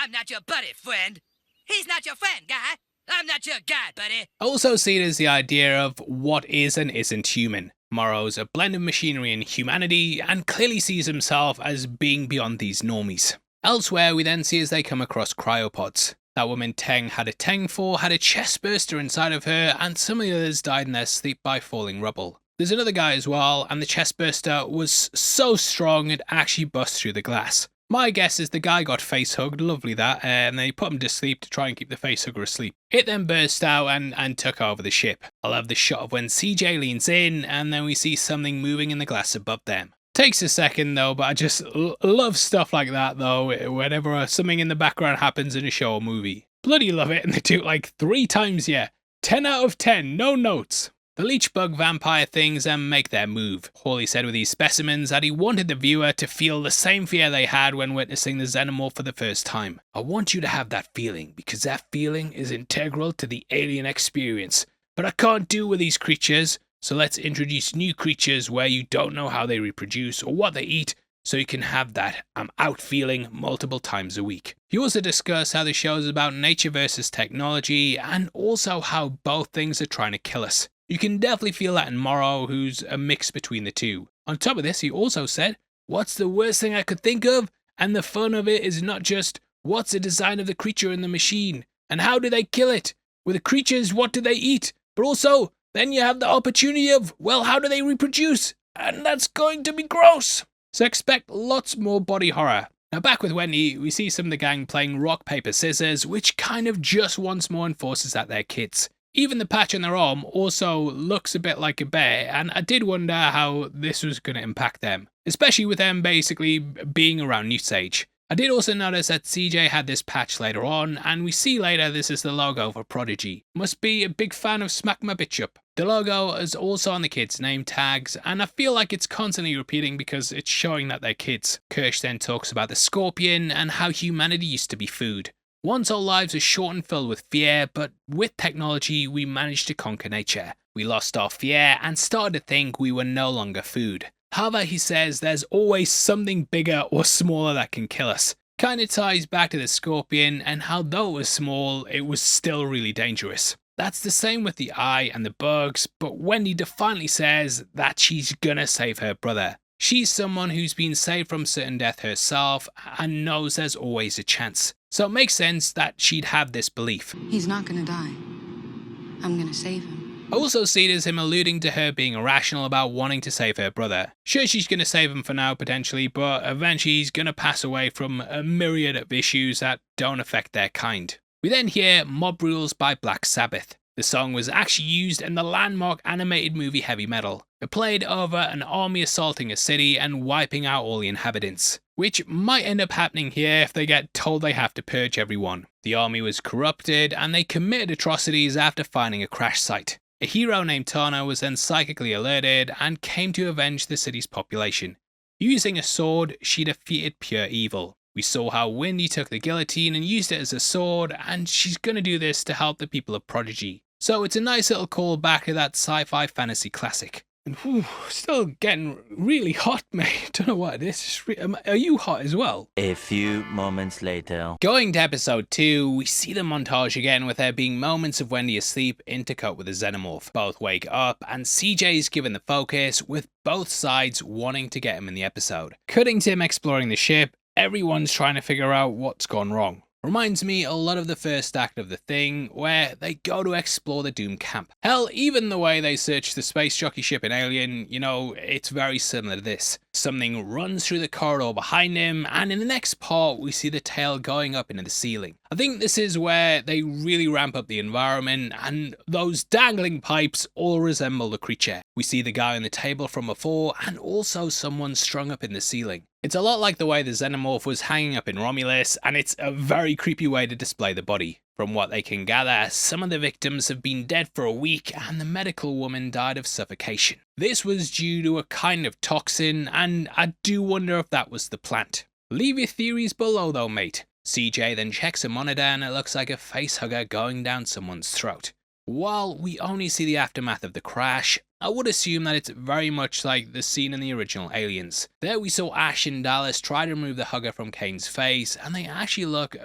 I'm not your buddy, friend. He's not your friend, guy. I'm not your guy, buddy. I also see it as the idea of what is and isn't human. Morrow's a blend of machinery and humanity, and clearly sees himself as being beyond these normies. Elsewhere, we then see as they come across cryopods. That woman Teng had a Teng for had a chest burster inside of her, and some of the others died in their sleep by falling rubble. There's another guy as well, and the chest burster was so strong it actually bust through the glass. My guess is the guy got face hugged, lovely that, and they put him to sleep to try and keep the face hugger asleep. It then burst out and took over the ship. I love the shot of when CJ leans in, and then we see something moving in the glass above them. Takes a second though, but I just love stuff like that though, whenever something in the background happens in a show or movie. Bloody love it, and they do it like 3 times, yeah. 10 out of 10, no notes. The leech bug vampire things make their move. Hawley said with these specimens that he wanted the viewer to feel the same fear they had when witnessing the Xenomorph for the first time. I want you to have that feeling, because that feeling is integral to the alien experience. But I can't do with these creatures, so let's introduce new creatures where you don't know how they reproduce or what they eat, so you can have that I'm out feeling multiple times a week. He also discussed how the show is about nature versus technology, and also how both things are trying to kill us. You can definitely feel that in Morrow, who's a mix between the two. On top of this, he also said, "What's the worst thing I could think of? And the fun of it is not just, what's the design of the creature in the machine? And how do they kill it? With the creatures, what do they eat? But also, then you have the opportunity of, well, how do they reproduce? And that's going to be gross." So expect lots more body horror. Now back with Wendy, we see some of the gang playing rock, paper, scissors, which kind of just once more enforces that they're kids. Even the patch on their arm also looks a bit like a bear, and I did wonder how this was going to impact them, especially with them basically being around Newt's age. I did also notice that CJ had this patch later on, and we see later this is the logo for Prodigy. Must be a big fan of Smack My Bitch Up. The logo is also on the kids' name tags, and I feel like it's constantly repeating because it's showing that they're kids. Kirsch then talks about the scorpion and how humanity used to be food. Once our lives were short and filled with fear, but with technology we managed to conquer nature. We lost our fear and started to think we were no longer food. However, he says there's always something bigger or smaller that can kill us. Kinda ties back to the scorpion and how though it was small, it was still really dangerous. That's the same with the eye and the bugs, but Wendy defiantly says that she's gonna save her brother. She's someone who's been saved from certain death herself and knows there's always a chance. So it makes sense that she'd have this belief. He's not gonna die. I'm gonna save him. I also see it as him alluding to her being irrational about wanting to save her brother. Sure, she's going to save him for now potentially, but eventually he's going to pass away from a myriad of issues that don't affect their kind. We then hear Mob Rules by Black Sabbath. The song was actually used in the landmark animated movie Heavy Metal. It played over an army assaulting a city and wiping out all the inhabitants, which might end up happening here if they get told they have to purge everyone. The army was corrupted and they committed atrocities after finding a crash site. A hero named Tana was then psychically alerted and came to avenge the city's population. Using a sword, she defeated pure evil. We saw how Wendy took the guillotine and used it as a sword, and she's going to do this to help the people of Prodigy. So it's a nice little callback to that sci-fi fantasy classic. And whew, still getting really hot, mate. Don't know what it is. Are you hot as well? A few moments later. Going to episode 2, we see the montage again with there being moments of Wendy asleep intercut with the Xenomorph. Both wake up and CJ's given the focus, with both sides wanting to get him in the episode. Cutting to him exploring the ship, everyone's trying to figure out what's gone wrong. Reminds me a lot of the first act of The Thing, where they go to explore the Doom camp. Hell, even the way they search the space jockey ship in Alien, you know, it's very similar to this. Something runs through the corridor behind him, and in the next part we see the tail going up into the ceiling. I think this is where they really ramp up the environment, and those dangling pipes all resemble the creature. We see the guy on the table from before, and also someone strung up in the ceiling. It's a lot like the way the Xenomorph was hanging up in Romulus, and it's a very creepy way to display the body. From what they can gather, some of the victims have been dead for a week, and the medical woman died of suffocation. This was due to a kind of toxin, and I do wonder if that was the plant. Leave your theories below though, mate. CJ then checks a monitor and it looks like a face hugger going down someone's throat. While we only see the aftermath of the crash, I would assume that it's very much like the scene in the original Aliens. There we saw Ash and Dallas try to remove the Uggghh from Kane's face, and they actually look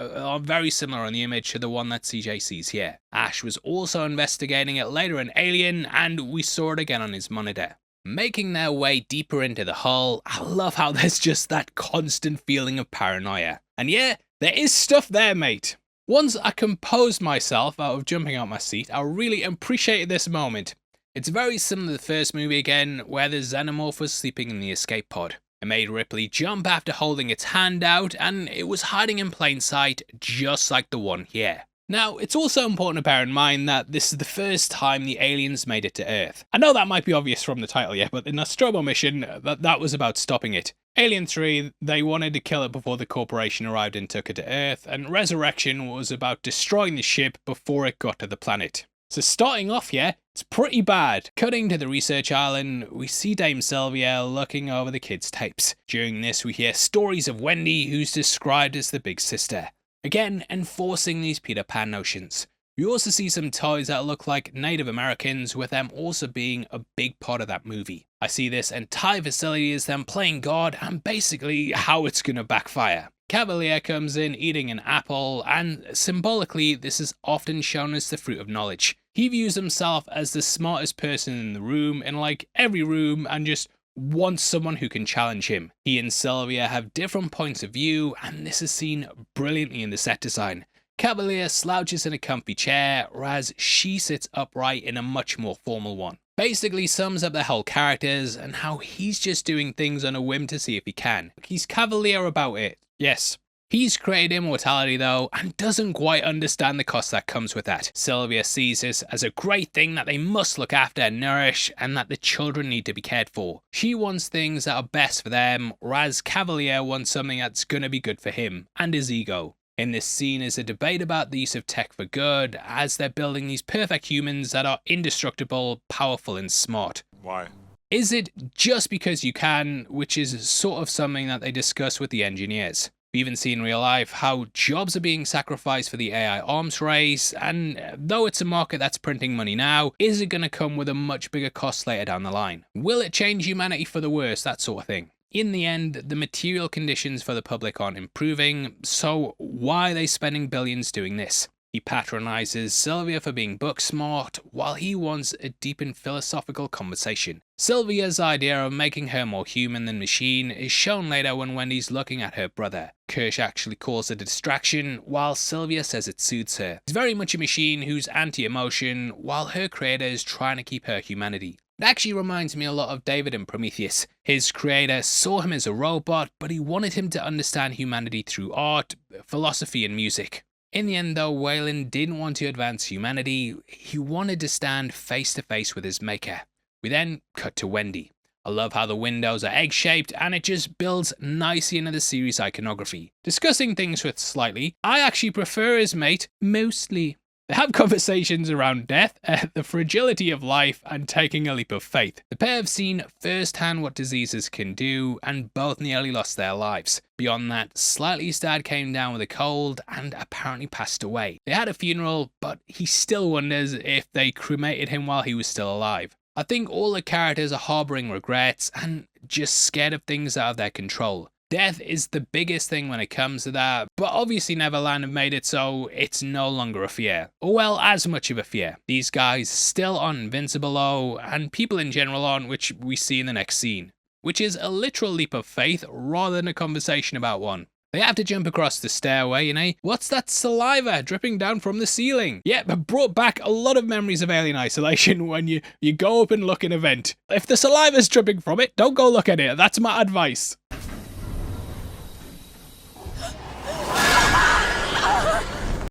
very similar on the image to the one that CJ sees here. Ash was also investigating it later in Alien, and we saw it again on his monitor. Making their way deeper into the hull, I love how there's just that constant feeling of paranoia. And yeah, there is stuff there, mate. Once I composed myself out of jumping out my seat, I really appreciated this moment. It's very similar to the first movie again, where the Xenomorph was sleeping in the escape pod. It made Ripley jump after holding its hand out, and it was hiding in plain sight, just like the one here. Now, it's also important to bear in mind that this is the first time the aliens made it to Earth. I know that might be obvious from the title, yeah, but the Nostromo mission, that was about stopping it. Alien 3, they wanted to kill it before the corporation arrived and took it to Earth, and Resurrection was about destroying the ship before it got to the planet. So starting off here, it's pretty bad. Cutting to the research island, we see Dame Sylvia looking over the kids' tapes. During this, we hear stories of Wendy, who's described as the big sister. Again, enforcing these Peter Pan notions. We also see some toys that look like Native Americans, with them also being a big part of that movie. I see this entire facility as them playing God and basically how it's gonna backfire. Cavalier comes in eating an apple, and symbolically this is often shown as the fruit of knowledge. He views himself as the smartest person in the room, in like every room, and just wants someone who can challenge him. He and Sylvia have different points of view, and this is seen brilliantly in the set design. Cavalier slouches in a comfy chair, whereas she sits upright in a much more formal one. Basically sums up the whole characters and how he's just doing things on a whim to see if he can. He's cavalier about it, yes. He's created immortality though, and doesn't quite understand the cost that comes with that. Sylvia sees this as a great thing that they must look after and nourish, and that the children need to be cared for. She wants things that are best for them, whereas Cavalier wants something that's gonna be good for him, and his ego. In this scene is a debate about the use of tech for good, as they're building these perfect humans that are indestructible, powerful and smart. Why? Is it just because you can, which is sort of something that they discuss with the engineers. We even see in real life how jobs are being sacrificed for the AI arms race, and though it's a market that's printing money now, is it going to come with a much bigger cost later down the line? Will it change humanity for the worse, that sort of thing? In the end, the material conditions for the public aren't improving, so why are they spending billions doing this? He patronizes Sylvia for being book smart, while he wants a deep and philosophical conversation. Sylvia's idea of making her more human than machine is shown later when Wendy's looking at her brother. Kirsch actually calls it a distraction, while Sylvia says it suits her. He's very much a machine who's anti-emotion, while her creator is trying to keep her humanity. It actually reminds me a lot of David in Prometheus. His creator saw him as a robot, but he wanted him to understand humanity through art, philosophy and music. In the end though, Weyland didn't want to advance humanity, he wanted to stand face to face with his maker. We then cut to Wendy. I love how the windows are egg-shaped and it just builds nicely into the series iconography. Discussing things with slightly, I actually prefer his mate mostly. They have conversations around death, the fragility of life, and taking a leap of faith. The pair have seen firsthand what diseases can do, and both nearly lost their lives. Beyond that, Slightly's dad came down with a cold and apparently passed away. They had a funeral, but he still wonders if they cremated him while he was still alive. I think all the characters are harboring regrets and just scared of things out of their control. Death is the biggest thing when it comes to that, but obviously Neverland have made it so it's no longer a fear. Or well, as much of a fear. These guys still aren't invincible though, and people in general aren't, which we see in the next scene. Which is a literal leap of faith rather than a conversation about one. They have to jump across the stairway and what's that saliva dripping down from the ceiling? Yeah, but brought back a lot of memories of Alien Isolation when you go up and look in a vent. If the saliva's dripping from it, don't go look at it, that's my advice.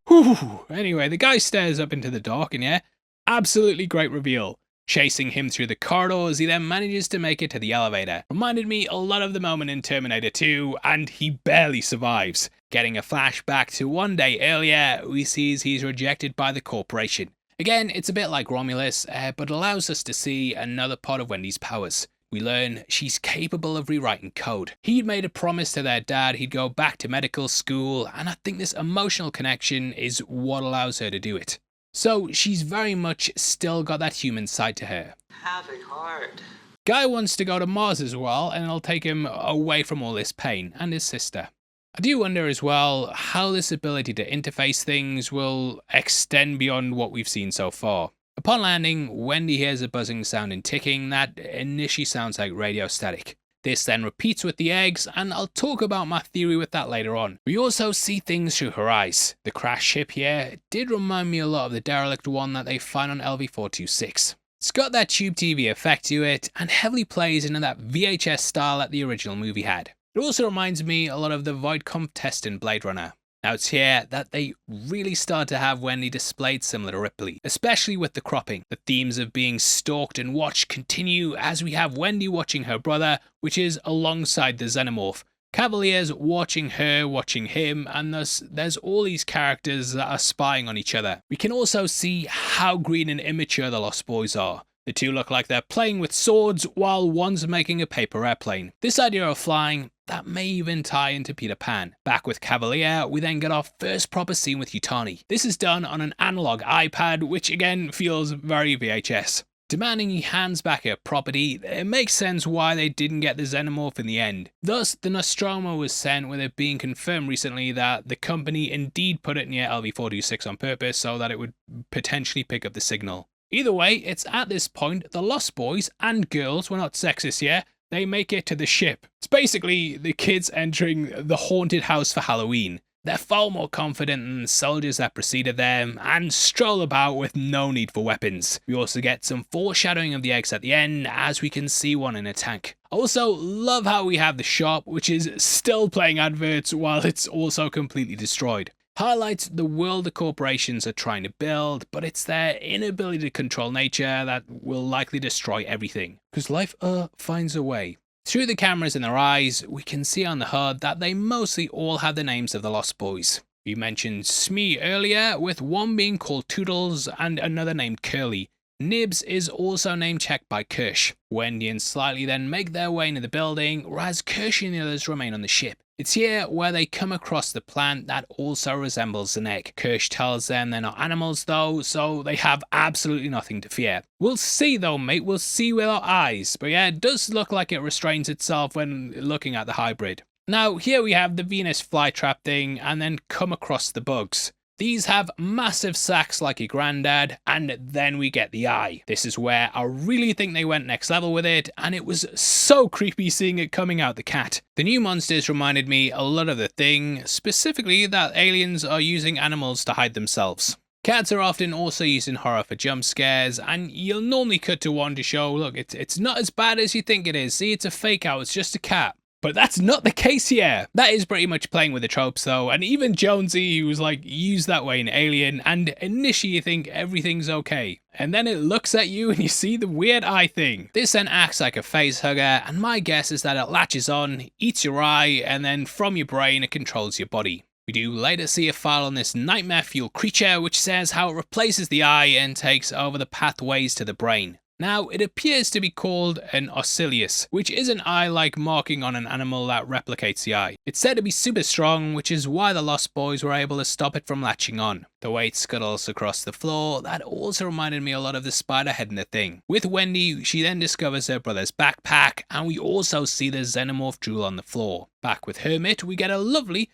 Whew. Anyway, the guy stares up into the dark and absolutely great reveal. Chasing him through the corridors, he then manages to make it to the elevator. Reminded me a lot of the moment in Terminator 2, and he barely survives. Getting a flashback to one day earlier, we see he's rejected by the corporation. Again, it's a bit like Romulus, but allows us to see another part of Wendy's powers. We learn she's capable of rewriting code. He'd made a promise to their dad he'd go back to medical school, and I think this emotional connection is what allows her to do it. so she's very much still got that human side to her. Have a heart. Guy wants to go to Mars as well, and it'll take him away from all this pain, and his sister. I do wonder as well how this ability to interface things will extend beyond what we've seen so far. Upon landing, Wendy hears a buzzing sound and ticking that initially sounds like radio static. This then repeats with the eggs, and I'll talk about my theory with that later on. We also see things through her eyes. The crash ship here did remind me a lot of the derelict one that they find on LV-426. It's got that tube TV effect to it, and heavily plays into that VHS style that the original movie had. It also reminds me a lot of the Void Comp test in Blade Runner. Now it's here that they really start to have Wendy displayed similar to Ripley, especially with the cropping. The themes of being stalked and watched continue as we have Wendy watching her brother, which is alongside the Xenomorph. Cavalier's watching her, watching him, and thus there's all these characters that are spying on each other. We can also see how green and immature the Lost Boys are. The two look like they're playing with swords while one's making a paper airplane. This idea of flying, that may even tie into Peter Pan. Back with Cavalier, we then get our first proper scene with Yutani. This is done on an analog iPad, which again feels very VHS. Demanding he hands back her property, it makes sense why they didn't get the Xenomorph in the end. Thus, the Nostromo was sent, with it being confirmed recently that the company indeed put it near LV-426 on purpose so that it would potentially pick up the signal. Either way, it's at this point the Lost Boys and girls, we're not sexist here, they make it to the ship. It's basically the kids entering the haunted house for Halloween. They're far more confident than the soldiers that preceded them and stroll about with no need for weapons. We also get some foreshadowing of the eggs at the end as we can see one in a tank. I also love how we have the shop, which is still playing adverts while it's also completely destroyed. Highlights the world the corporations are trying to build, but it's their inability to control nature that will likely destroy everything. Because life finds a way. Through the cameras in their eyes, we can see on the HUD that they mostly all have the names of the Lost Boys. We mentioned Smee earlier, with one being called Toodles and another named Curly. Nibs is also name checked by Kirsch. Wendy and Slightly then make their way into the building, whereas Kirsch and the others remain on the ship. It's here where they come across the plant that also resembles an egg. Kirsch tells them they're not animals though, so they have absolutely nothing to fear. We'll see though, mate, we'll see with our eyes. But yeah, it does look like it restrains itself when looking at the hybrid. Now here we have the Venus flytrap thing and then come across the bugs. These have massive sacks like your granddad, and then we get the eye. This is where I really think they went next level with it, and it was so creepy seeing it coming out the cat. The new monsters reminded me a lot of The Thing, specifically that aliens are using animals to hide themselves. Cats are often also used in horror for jump scares, and you'll normally cut to one to show, look, it's not as bad as you think it is. See, it's a fake out, it's just a cat. But that's not the case here. That is pretty much playing with the tropes though, and even Jonesy, who was like used that way in Alien, and initially you think everything's okay. And then it looks at you and you see the weird eye thing. This then acts like a face hugger, and my guess is that it latches on, eats your eye, and then from your brain it controls your body. We do later see a file on this nightmare fuel creature which says how it replaces the eye and takes over the pathways to the brain. Now, it appears to be called an ocellius, which is an eye-like marking on an animal that replicates the eye. It's said to be super strong, which is why the Lost Boys were able to stop it from latching on. The way it scuttles across the floor, that also reminded me a lot of the spider head in The Thing. With Wendy, she then discovers her brother's backpack, and we also see the Xenomorph drool on the floor. Back with Hermit, we get a lovely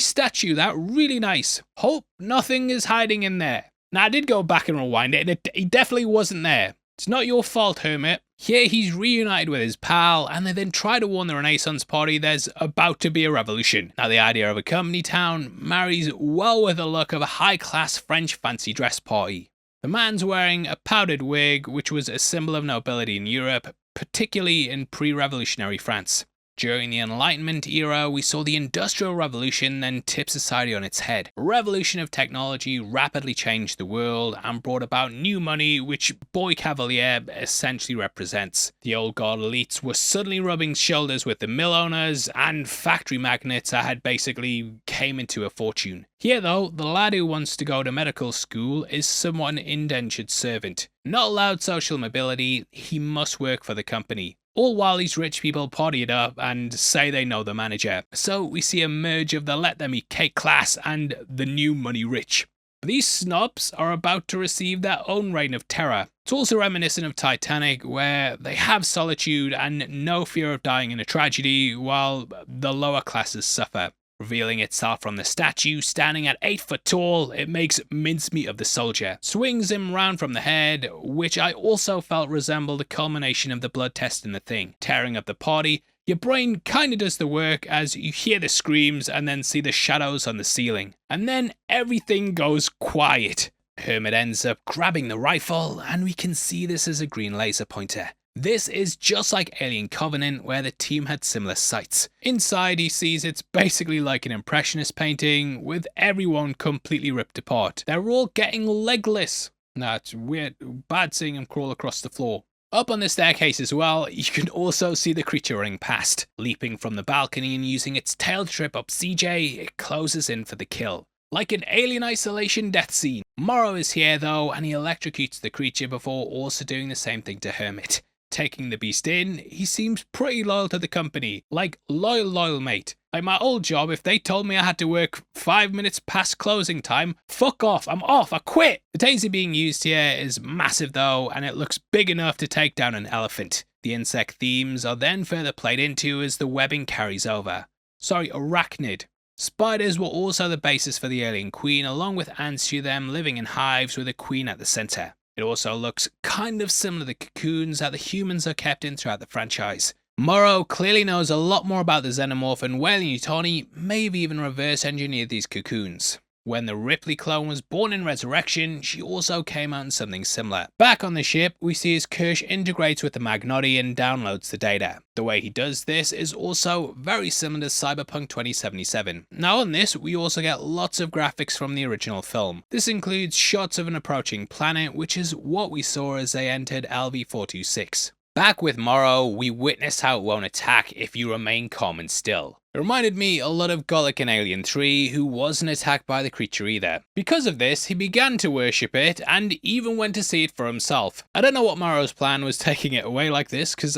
statue, that really nice. Hope nothing is hiding in there. Now, I did go back and rewind it, and he definitely wasn't there. It's not your fault, Hermit. Here he's reunited with his pal, and they then try to warn the Renaissance party there's about to be a revolution. Now the idea of a company town marries well with the look of a high-class French fancy dress party. The man's wearing a powdered wig, which was a symbol of nobility in Europe, particularly in pre-revolutionary France. During the Enlightenment era, we saw the Industrial Revolution then tip society on its head. A revolution of technology rapidly changed the world and brought about new money, which Boy Cavalier essentially represents. The old guard elites were suddenly rubbing shoulders with the mill owners and factory magnates that had basically came into a fortune. Here though, the lad who wants to go to medical school is somewhat an indentured servant. Not allowed social mobility, he must work for the company. All while these rich people party it up and say they know the manager. So we see a merge of the let them eat cake class and the new money rich. these snobs are about to receive their own reign of terror. It's also reminiscent of Titanic, where they have solitude and no fear of dying in a tragedy, while the lower classes suffer. Revealing itself from the statue, standing at 8 foot tall, it makes mincemeat of the soldier, swings him round from the head, which I also felt resembled the culmination of the blood test in The Thing. Tearing up the party, your brain kinda does the work as you hear the screams and then see the shadows on the ceiling. And then everything goes quiet. Hermit ends up grabbing the rifle, and we can see this as a green laser pointer. This is just like Alien Covenant, where the team had similar sights. Inside, he sees it's basically like an impressionist painting, with everyone completely ripped apart. They're all getting legless. Nah, it's weird. Bad seeing him crawl across the floor. Up on the staircase as well, you can also see the creature running past. Leaping from the balcony and using its tail to trip up CJ, it closes in for the kill. Like an Alien Isolation death scene. Morrow is here though, and he electrocutes the creature before also doing the same thing to Hermit. Taking the beast in, he seems pretty loyal to the company, like loyal mate. Like my old job, if they told me I had to work 5 minutes past closing time, fuck off, I'm off, I quit. The taser being used here is massive though, and it looks big enough to take down an elephant. The insect themes are then further played into as the webbing carries over. Sorry, arachnid. Spiders were also the basis for the alien queen, along with ants to them living in hives with a queen at the center. It also looks kind of similar to the cocoons that the humans are kept in throughout the franchise. Morrow clearly knows a lot more about the Xenomorph, and Weyland-Yutani maybe even reverse engineered these cocoons. When the Ripley clone was born in Resurrection, she also came out in something similar. Back on the ship, we see as Kirsch integrates with the Magenaut and downloads the data. The way he does this is also very similar to Cyberpunk 2077. Now on this, we also get lots of graphics from the original film. This includes shots of an approaching planet, which is what we saw as they entered LV-426. Back with Morrow, we witness how it won't attack if you remain calm and still. It reminded me a lot of Golic in Alien 3, who wasn't attacked by the creature either. Because of this, he began to worship it, and even went to see it for himself. I don't know what Morrow's plan was taking it away like this, because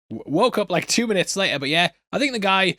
woke up like 2 minutes later, but yeah, I think the guy,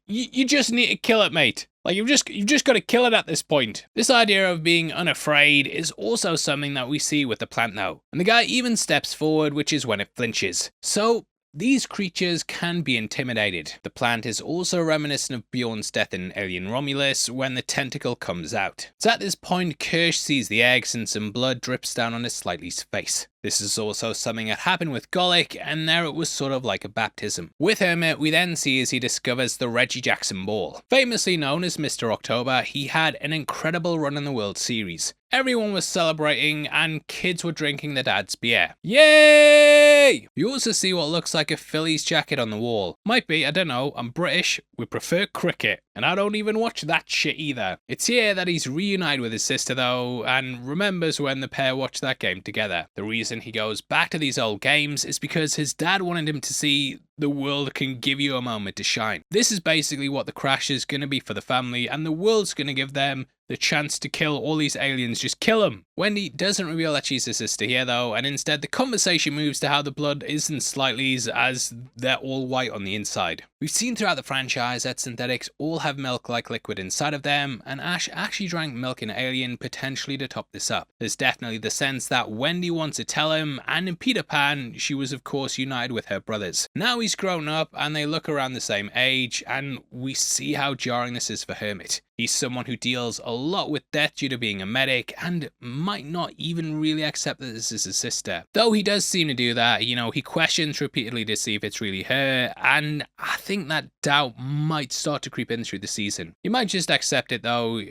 you just need to kill it, mate. Like, you've just got to kill it at this point. This idea of being unafraid is also something that we see with the plant now. And the guy even steps forward, which is when it flinches. So, these creatures can be intimidated. The plant is also reminiscent of Bjorn's death in Alien Romulus when the tentacle comes out. It's at this point Kirsch sees the eggs and some blood drips down on his Slightly's face. This is also something that happened with Golic, and there it was sort of like a baptism. With Hermit, we then see as he discovers the Reggie Jackson ball. Famously known as Mr. October, he had an incredible run in the World Series. Everyone was celebrating, and kids were drinking their dad's beer. Yay! You also see what looks like a Phillies jacket on the wall. Might be, I don't know, I'm British, we prefer cricket. And I don't even watch that shit either. It's here that he's reunited with his sister though, and remembers when the pair watched that game together. The reason he goes back to these old games is because his dad wanted him to see the world can give you a moment to shine. This is basically what the crash is going to be for the family, and the world's going to give them the chance to kill all these aliens. Just kill them. Wendy doesn't reveal that she's his sister here though, and instead the conversation moves to how the blood isn't Slightly's as they're all white on the inside. We've seen throughout the franchise that synthetics all have milk-like liquid inside of them, and Ash actually drank milk in Alien potentially to top this up. There's definitely the sense that Wendy wants to tell him, and in Peter Pan, she was of course united with her brothers. Now he's grown up and they look around the same age, and we see how jarring this is for Hermit. He's someone who deals a lot with death due to being a medic, and might not even really accept that this is his sister. Though he does seem to do that, you know, he questions repeatedly to see if it's really her, and I think that doubt might start to creep in through the season. He might just accept it though,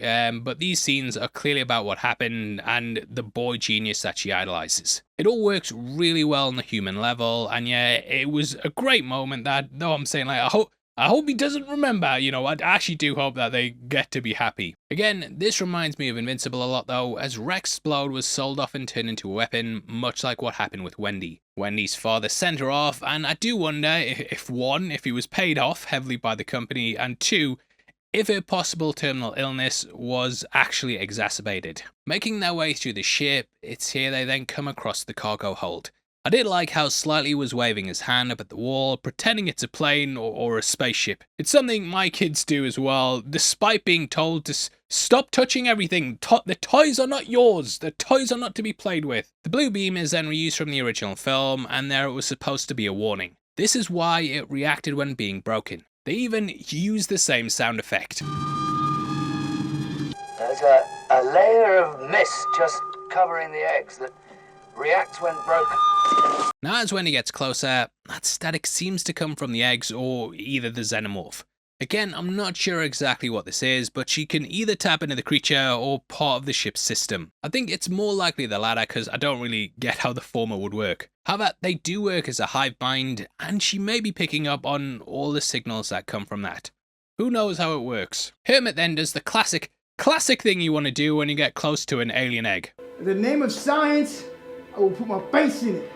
but these scenes are clearly about what happened and the boy genius that she idolizes. It all works really well on the human level, and yeah, it was a great moment that, though I'm saying like, I hope he doesn't remember, you know, I actually do hope that they get to be happy. Again, this reminds me of Invincible a lot though, as Rexplode was sold off and turned into a weapon, much like what happened with Wendy. Wendy's father sent her off, and I do wonder if one, if he was paid off heavily by the company, and two, if her possible terminal illness was actually exacerbated. Making their way through the ship, it's here they then come across the cargo hold. I did like how slightly he was waving his hand up at the wall, pretending it's a plane or a spaceship. It's something my kids do as well, despite being told to stop touching everything. The toys are not yours. The toys are not to be played with. The blue beam is then reused from the original film, and there it was supposed to be a warning. This is why it reacted when being broken. They even used the same sound effect. There's a layer of mist just covering the eggs that reacts when broken. Now as Wendy gets closer, that static seems to come from the eggs or either the Xenomorph. Again, I'm not sure exactly what this is, but she can either tap into the creature or part of the ship's system. I think it's more likely the latter because I don't really get how the former would work. However, they do work as a hive mind, and she may be picking up on all the signals that come from that. Who knows how it works? Hermit then does the classic thing you want to do when you get close to an alien egg. In the name of science, I will put my face in it.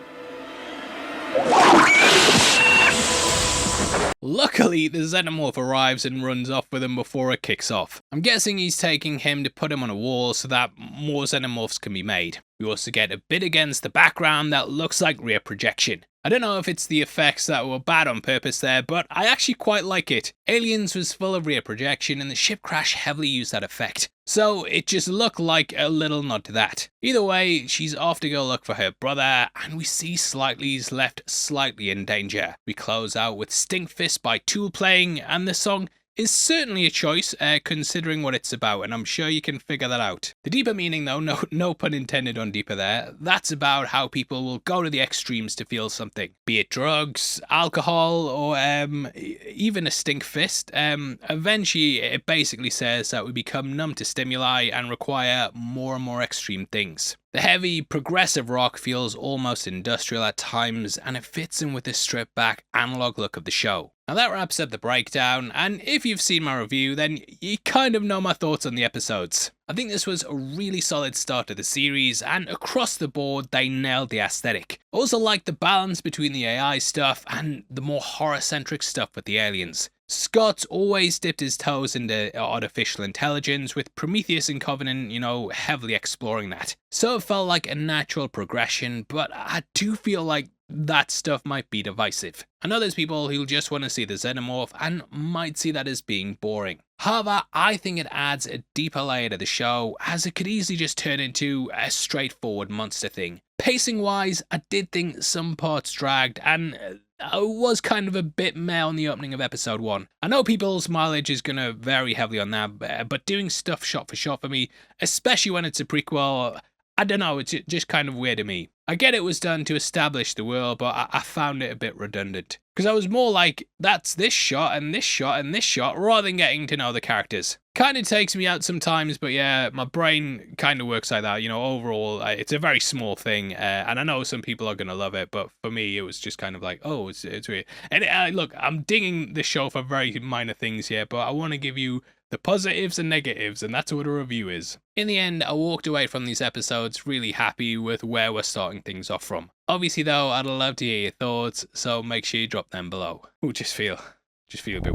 Luckily, the Xenomorph arrives and runs off with him before it kicks off. I'm guessing he's taking him to put him on a wall so that more Xenomorphs can be made. We also get a bit against the background that looks like rear projection. I don't know if it's the effects that were bad on purpose there, but I actually quite like it. Aliens was full of rear projection and the ship crash heavily used that effect. So it just looked like a little nod to that. Either way, she's off to go look for her brother, and we see Slightly's left slightly in danger. We close out with Stinkfist by Tool playing, and the song is certainly a choice considering what it's about, and I'm sure you can figure that out. The deeper meaning though, no pun intended on deeper there, that's about how people will go to the extremes to feel something. Be it drugs, alcohol, or even a stink fist. Eventually it basically says that we become numb to stimuli and require more and more extreme things. The heavy, progressive rock feels almost industrial at times, and it fits in with the stripped back analog look of the show. Now that wraps up the breakdown, and if you've seen my review, then you kind of know my thoughts on the episodes. I think this was a really solid start to the series, and across the board they nailed the aesthetic. I also like the balance between the AI stuff and the more horror-centric stuff with the aliens. Scott's always dipped his toes into artificial intelligence, with Prometheus and Covenant, heavily exploring that. So it felt like a natural progression, but I do feel like that stuff might be divisive. I know there's people who just want to see the Xenomorph and might see that as being boring. However, I think it adds a deeper layer to the show, as it could easily just turn into a straightforward monster thing. Pacing wise, I did think some parts dragged, and I was kind of a bit meh on the opening of episode 1. I know people's mileage is going to vary heavily on that, but doing stuff shot for shot for me, especially when it's a prequel, I don't know, it's just kind of weird to me. I get it was done to establish the world, but I found it a bit redundant. Because I was more like, that's this shot and this shot and this shot, rather than getting to know the characters. Kind of takes me out sometimes, but yeah, my brain kind of works like that. Overall, it's a very small thing, and I know some people are going to love it, but for me, it was just kind of like, oh, it's weird. And look, I'm dinging the show for very minor things here, but I want to give you the positives and negatives, and that's what a review is. In the end, I walked away from these episodes really happy with where we're starting things off from. Obviously though, I'd love to hear your thoughts, so make sure you drop them below. Ooh, just feel a bit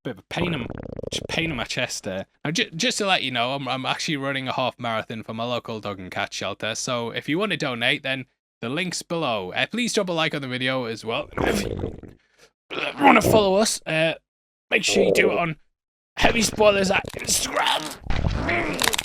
of a pain in my chest there. Now, just to let you know, I'm actually running a half marathon for my local dog and cat shelter, so if you want to donate, then the link's below. Please drop a like on the video as well. If you want to follow us, make sure you do it on Heavy Spoilers at Instagram.